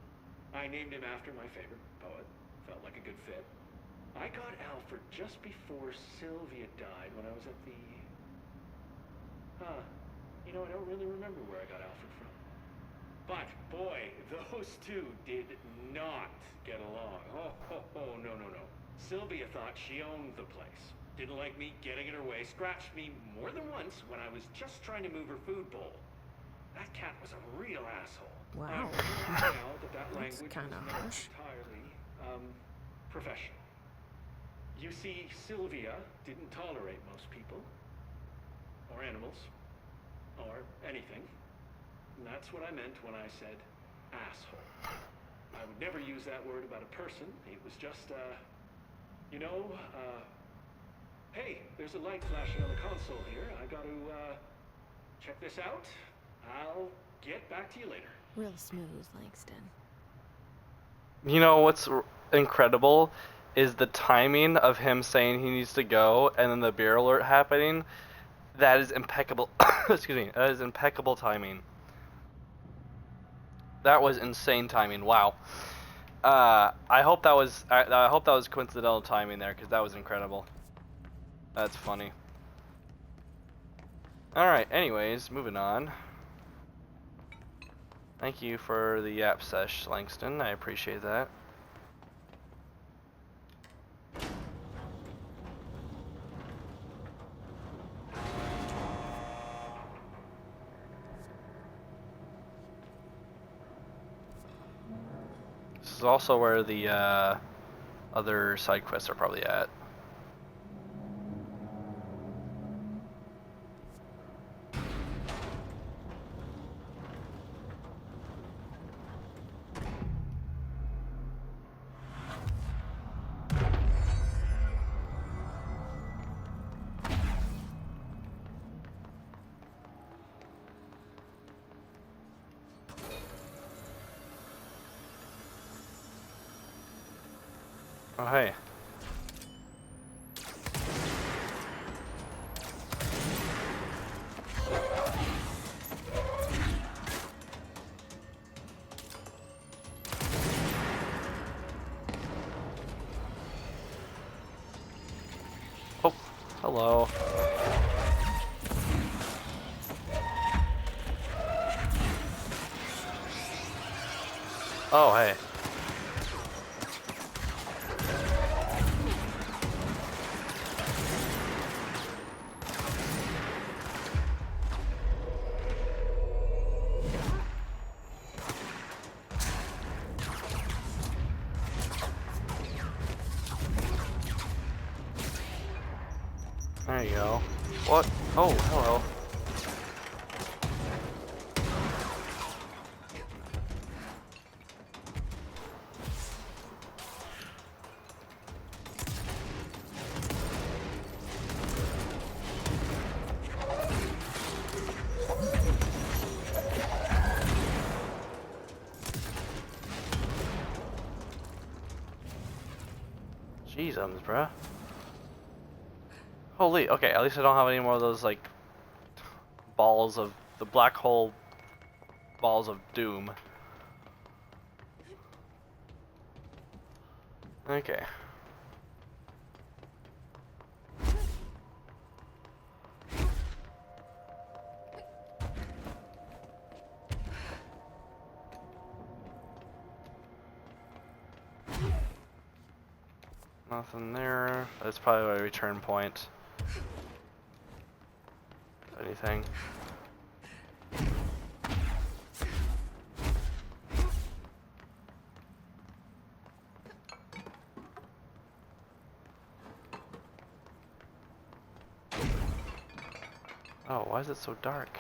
I named him after my favorite poet. Felt like a good fit. I got Alfred just before Sylvia died when I was at the... You know, I don't really remember where I got Alfred from. But, boy, those two did not get along. Oh, no. Sylvia thought she owned the place. Didn't like me getting in her way. Scratched me more than once when I was just trying to move her food bowl. That cat was a real asshole. Wow. I realize now that That's language kinda was not harsh. entirely, professional. You see, Sylvia didn't tolerate most people, or animals, or anything. And that's what I meant when I said asshole. I would never use that word about a person. It was just, hey, there's a light flashing on the console here. I got to, check this out. I'll get back to you later. Real smooth, Langston. You know what's incredible is the timing of him saying he needs to go and then the beer alert happening. That is impeccable. Excuse me. That is impeccable timing. That was insane timing. Wow. I hope that was coincidental timing there, because that was incredible. That's funny. All right. Anyways, moving on. Thank you for the app sesh, Langston. I appreciate that. This is also where the other side quests are probably at. Oh, hey. Oh, hello. Oh, hey. There you go. What? Oh, hello. Jeezums, bruh. Holy, okay, at least I don't have any more of those, like, balls of, the black hole balls of doom. Okay. Nothing there. That's probably a return point. Anything. Oh, why is it so dark?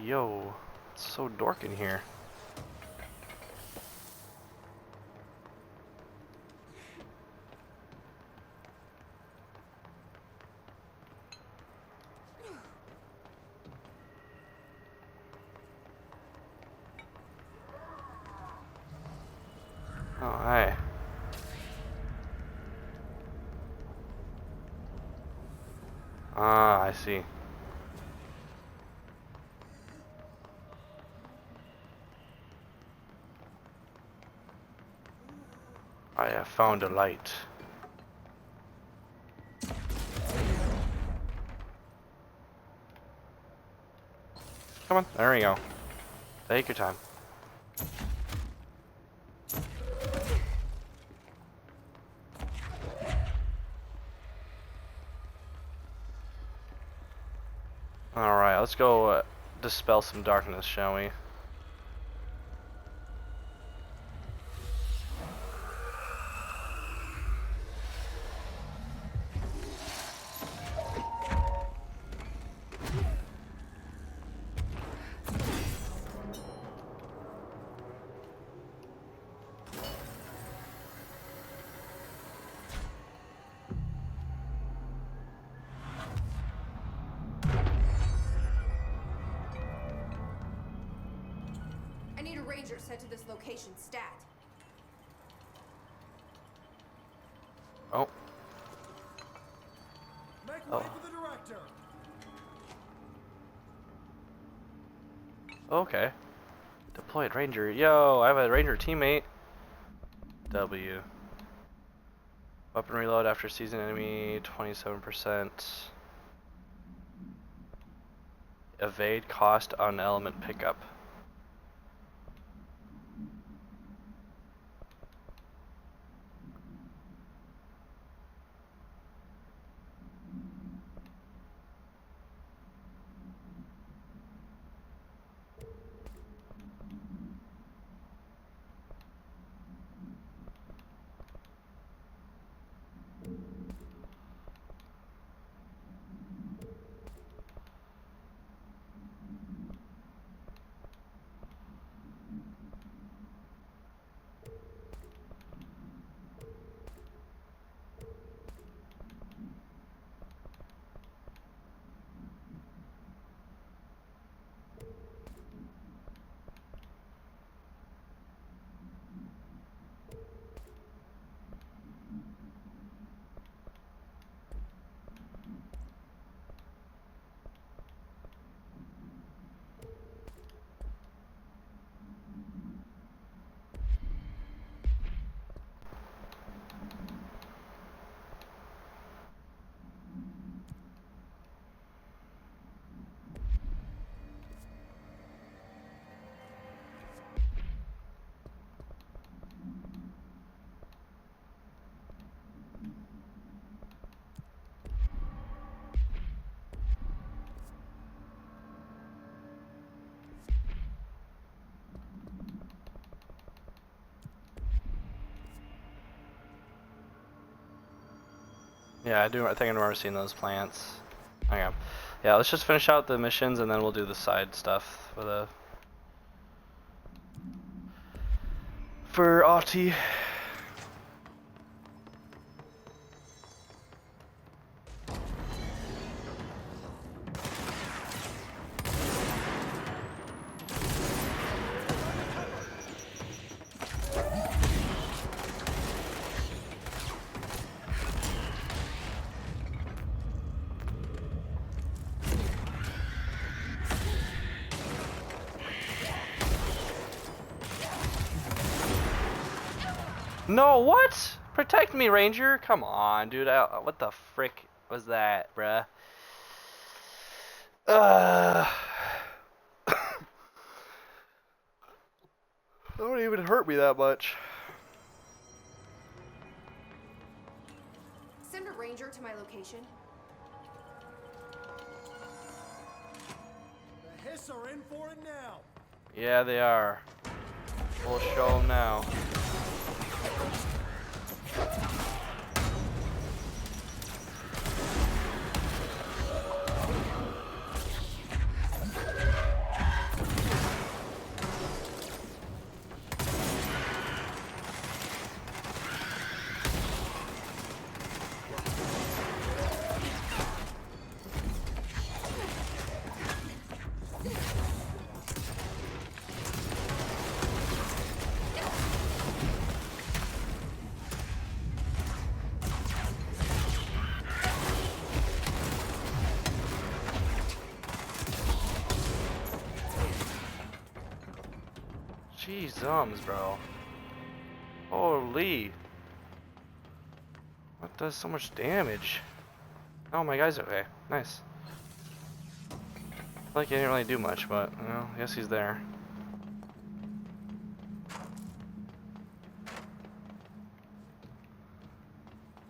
Yo, it's so dark in here. Oh, hi. Ah, I see. I have found a light. Come on, there we go. Take your time. Alright, let's go dispel some darkness, shall we? I need a ranger sent to this location stat. Oh. Make Oh. way for the director. Okay. Deployed ranger. Yo, I have a ranger teammate. W. Weapon reload after seizing enemy, 27%. Evade cost on element pickup. Yeah, I do. I think I remember seeing those plants. Okay. Yeah, let's just finish out the missions and then we'll do the side stuff for Ahti. No, what? Protect me, Ranger. Come on, dude. What the frick was that, bruh? Don't even hurt me that much. Send a ranger to my location. The Hiss are in for it now. Yeah, they are. We'll show them now. Jeez, bro. Holy. What does so much damage? Oh, my guy's okay. Nice. Like he didn't really do much, but, well, I guess he's there.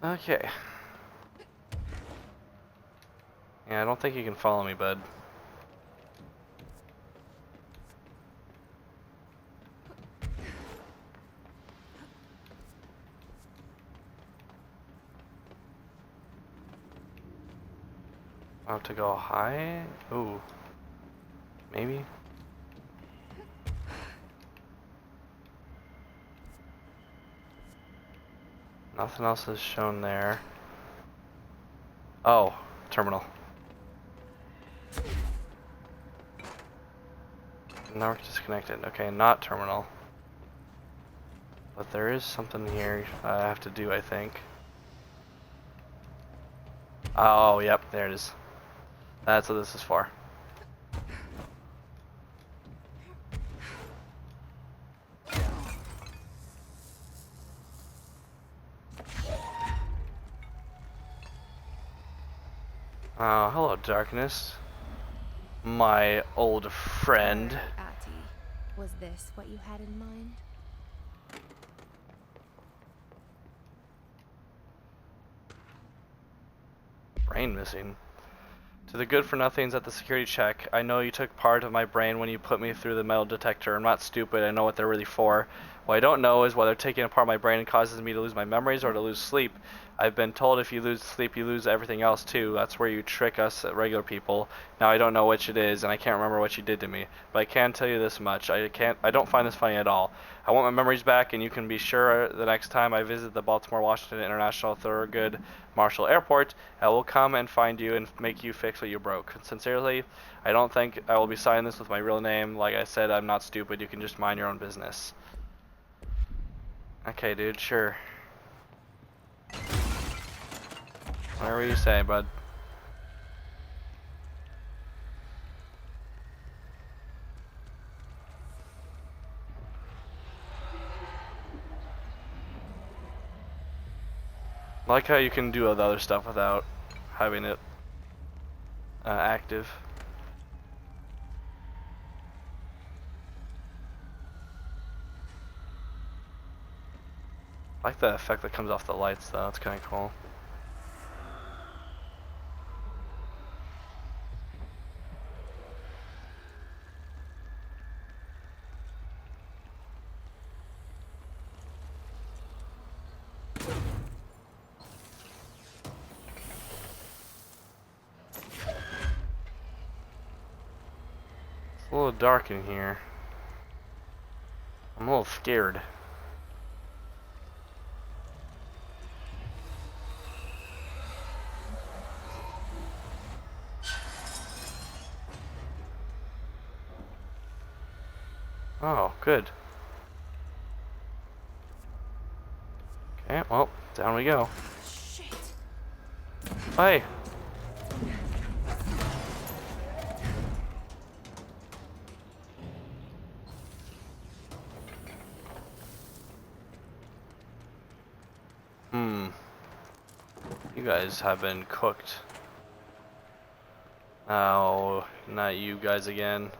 Okay. Yeah, I don't think you can follow me, bud. About to go high? Ooh. Maybe? Nothing else is shown there. Oh, terminal. Network disconnected. Okay, not terminal. But there is something here I have to do, I think. Oh, yep, there it is. That's what this is for. Oh, hello, darkness. My old friend. Ahti, was this what you had in mind? Brain missing. To the good-for-nothings at the security check, I know you took part of my brain when you put me through the metal detector. I'm not stupid, I know what they're really for. What I don't know is whether taking apart my brain causes me to lose my memories or to lose sleep. I've been told if you lose sleep, you lose everything else too. That's where you trick us regular people. Now I don't know which it is, and I can't remember what you did to me. But I can tell you this much, I don't find this funny at all. I want my memories back, and you can be sure the next time I visit the Baltimore-Washington International Thurgood Marshall Airport, I will come and find you and make you fix what you broke. Sincerely, I don't think I will be signing this with my real name. Like I said, I'm not stupid. You can just mind your own business. Okay, dude, sure. Whatever you say, bud. I like how you can do all the other stuff without having it active. I like the effect that comes off the lights though, it's kinda cool. little dark in here. I'm a little scared. Oh, good. Okay, well, down we go. Shit. Hey! You guys have been cooked. Oh, not you guys again.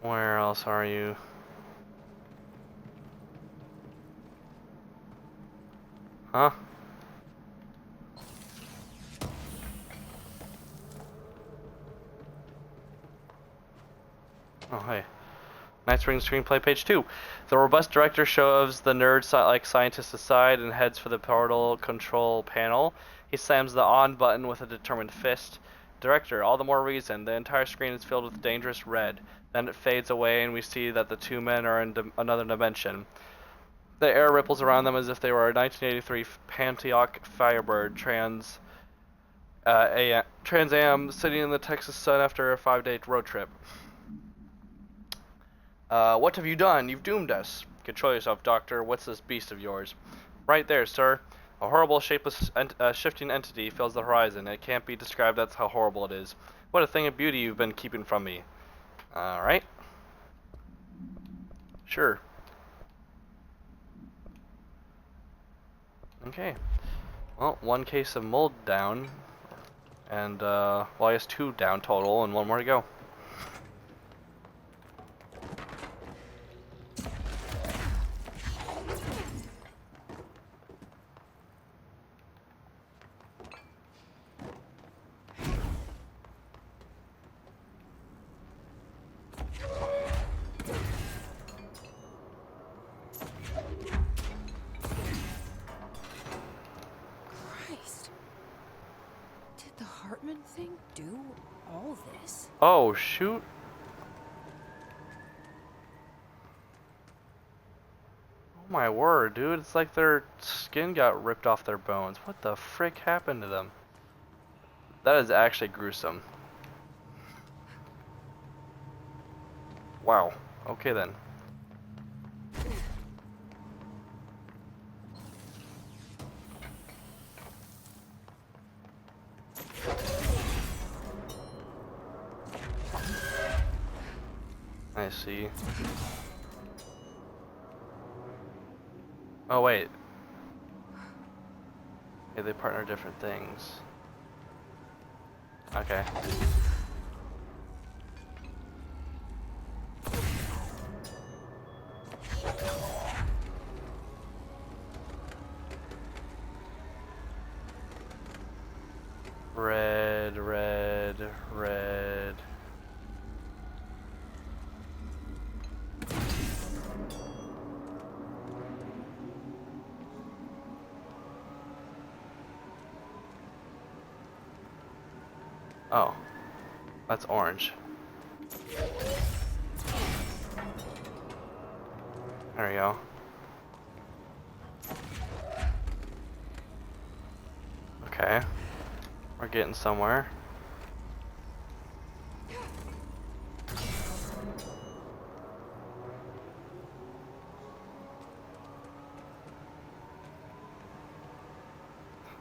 Where else are you? Huh? Oh, hey. Night Spring Screenplay, page 2. The robust director shoves the nerd-like scientist aside and heads for the portal control panel. He slams the on button with a determined fist. Director, all the more reason. The entire screen is filled with dangerous red. Then it fades away and we see that the two men are in another dimension. The air ripples around them as if they were a 1983 Pontiac Firebird Trans Am sitting in the Texas sun after a 5-day road trip. What have you done? You've doomed us. Control yourself, Doctor. What's this beast of yours? Right there, sir. A horrible, shapeless, shifting entity fills the horizon. It can't be described. That's how horrible it is. What a thing of beauty you've been keeping from me. Alright. Sure. Okay. Well, one case of mold down. And, well, I guess 2 down total and 1 more to go. Thing do all this? Oh, shoot. Oh my word, dude. It's like their skin got ripped off their bones. What the frick happened to them? That is actually gruesome. Wow. Okay then. I see. Oh wait. Yeah, they partner different things. Okay. Red, red, red. Oh, that's orange. There we go. Okay, we're getting somewhere.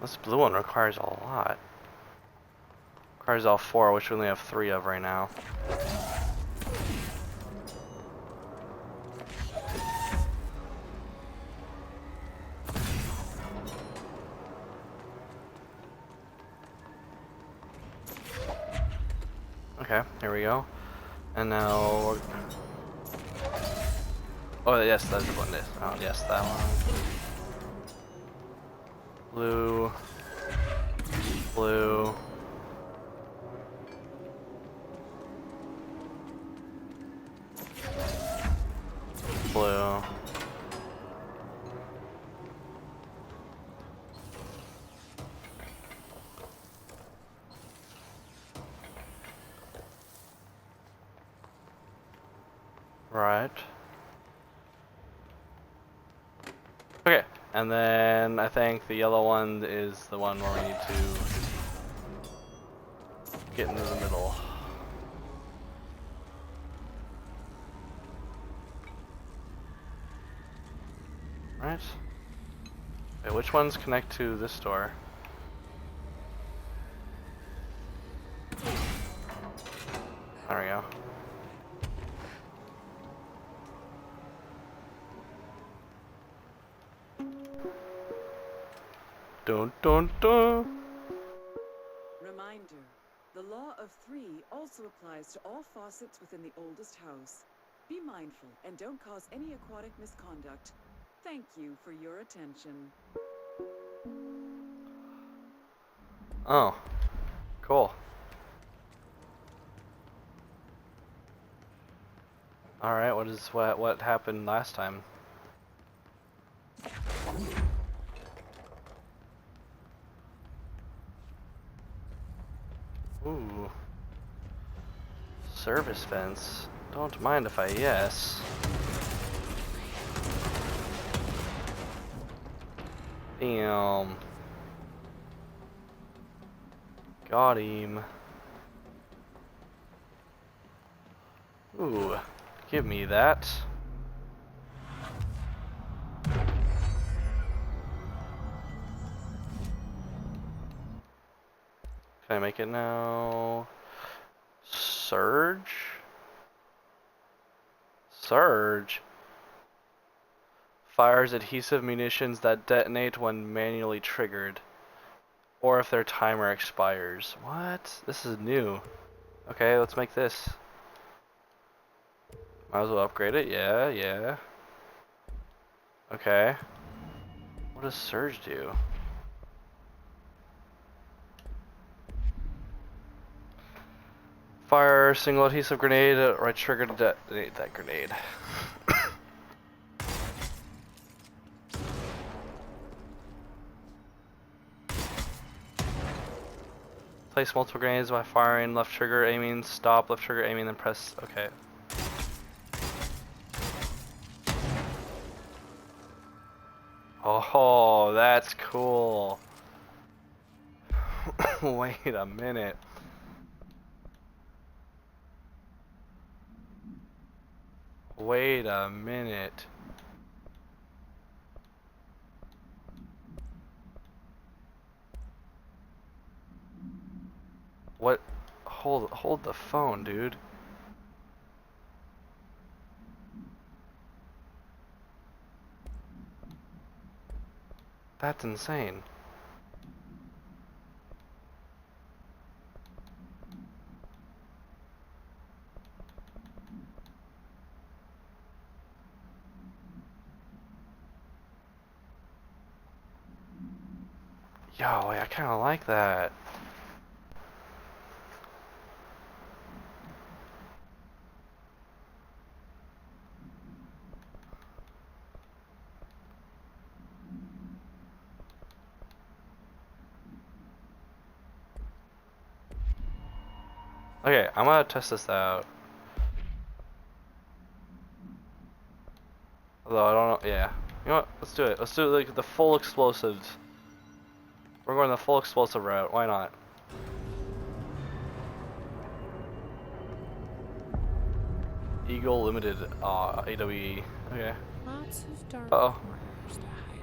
This blue one requires a lot. Requires all 4, which we only have 3 of right now. Okay, here we go. And now we're... Oh yes, that's the one. Oh yes, that one. Blue. Blue. Blue. Right. Okay, and then I think the yellow one is the one where we need to get into the middle. Right. Wait, which ones connect to this door? There we go. Dun dun dun! Reminder, the law of three also applies to all faucets within the oldest house. Be mindful and don't cause any aquatic misconduct. Thank you for your attention. Oh, cool. All right, what happened last time? Ooh. Service fence. Don't mind if I yes. Damn. Got him. Ooh. Give me that. Can I make it now? Surge? Surge? Fires adhesive munitions that detonate when manually triggered. Or if their timer expires. What? This is new. Okay, let's make this. Might as well upgrade it. Yeah, yeah. Okay. What does Surge do? Fire single adhesive grenade, right trigger to detonate that grenade. Place multiple grenades by firing left trigger aiming, stop left trigger aiming, then press. Okay. Oh, that's cool. Wait a minute. Wait a minute. What? Hold the phone, dude. That's insane. Yo, I kind of like that. Okay, I'm gonna test this out. Although I don't know, yeah. You know what? Let's do it. Let's do like the full explosives. We're going the full explosive route. Why not? Eagle Limited, AWE. Okay. Lots of dark Uh-oh. corners to hide in.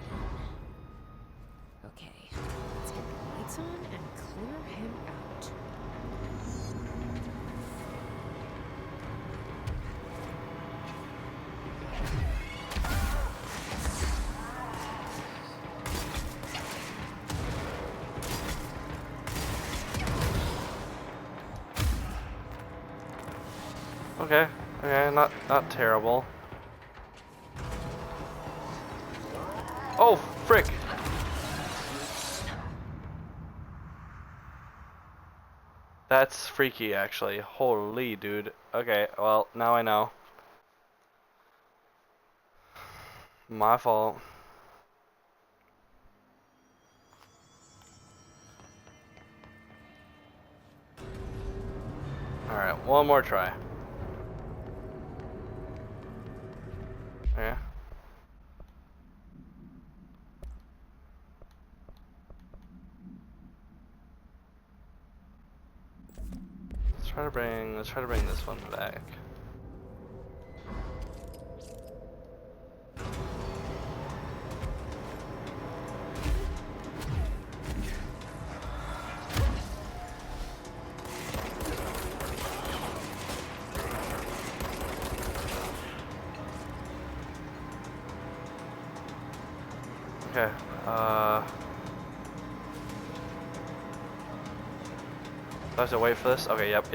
Okay, let's get the lights on and clear him out. Okay. Okay, not terrible. Oh, frick! That's freaky, actually. Holy dude. Okay, well, now I know. My fault. Alright, one more try. Yeah. Let's try to bring this one back. Okay, do I have to wait for this? Okay, yep.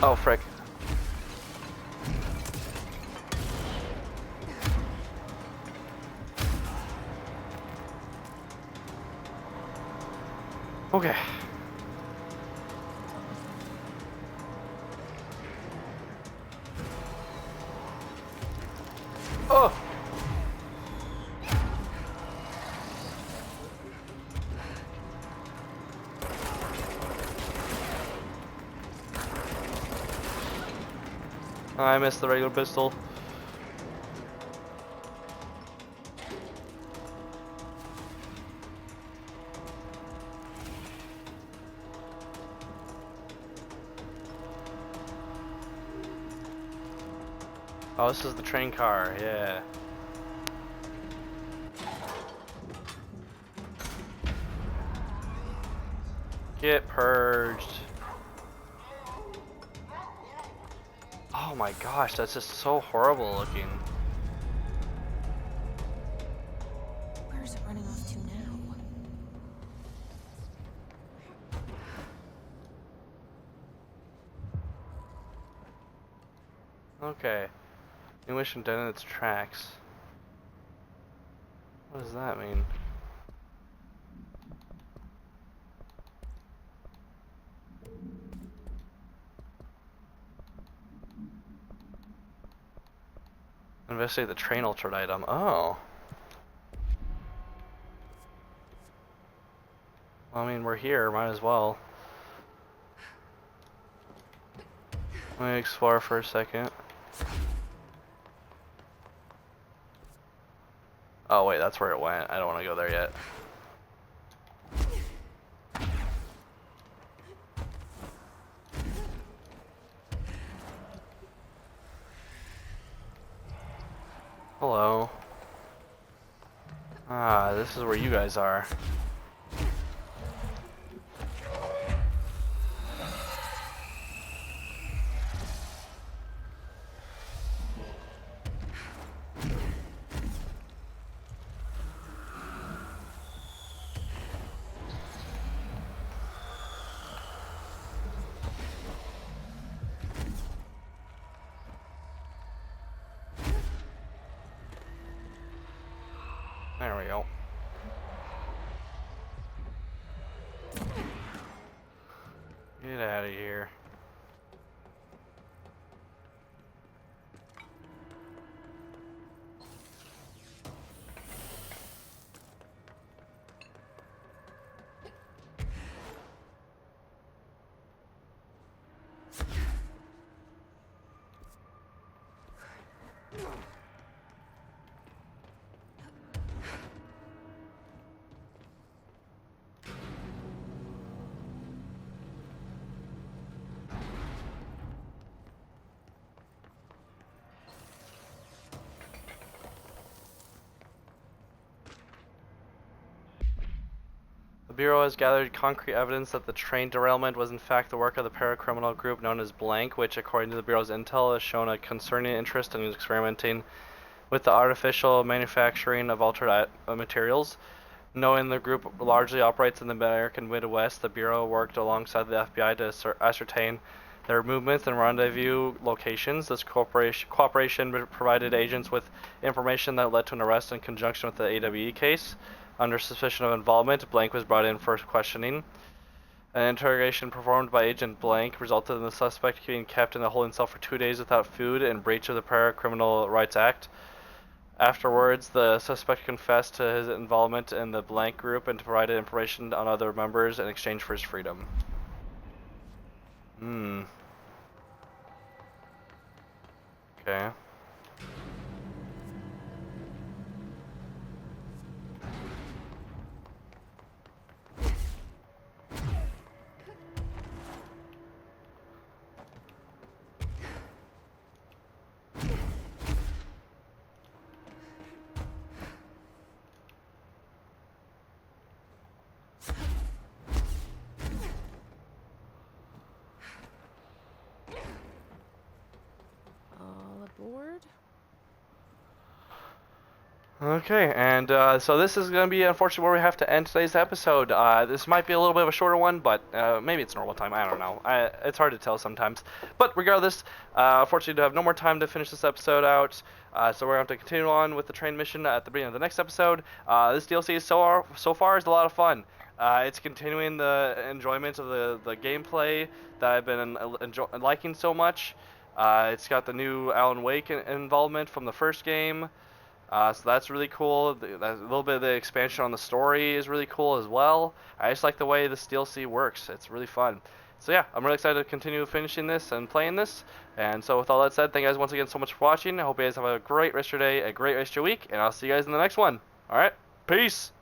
Oh, frick. Okay. Oh! I missed the regular pistol. Oh, this is the train car, yeah. Get purged. Oh my gosh, that's just so horrible looking. Where's it running off to now? Okay. New mission done in its tracks. What does that mean? Investigate the train altered item. Oh. Well, I mean, we're here. Might as well. Let me explore for a second. Oh, wait, that's where it went. I don't want to go there yet. Hello. Ah, this is where you guys are. There we go. Get out of here. The Bureau has gathered concrete evidence that the train derailment was in fact the work of the paracriminal group known as Blank, which, according to the Bureau's intel, has shown a concerning interest in experimenting with the artificial manufacturing of altered materials. Knowing the group largely operates in the American Midwest, the Bureau worked alongside the FBI to ascertain their movements and rendezvous locations. This cooperation provided agents with information that led to an arrest in conjunction with the AWE case. Under suspicion of involvement, Blank was brought in for questioning. An interrogation performed by Agent Blank resulted in the suspect being kept in a holding cell for 2 days without food in breach of the Para-Criminal Rights Act. Afterwards, the suspect confessed to his involvement in the Blank group and provided information on other members in exchange for his freedom. Okay. All aboard. Okay, and so this is going to be unfortunately where we have to end today's episode. This might be a little bit of a shorter one, but maybe it's normal time. I don't know. It's hard to tell sometimes. But regardless, unfortunately, I have no more time to finish this episode out. So we're going to have to continue on with the train mission at the beginning of the next episode. This DLC so far is a lot of fun. It's continuing the enjoyment of the gameplay that I've been liking so much. It's got the new Alan Wake involvement from the first game. So that's really cool. A little bit of the expansion on the story is really cool as well. I just like the way this DLC works. It's really fun. So yeah, I'm really excited to continue finishing this and playing this. And so with all that said, thank you guys once again so much for watching. I hope you guys have a great rest of your day, a great rest of your week, and I'll see you guys in the next one. Alright, peace!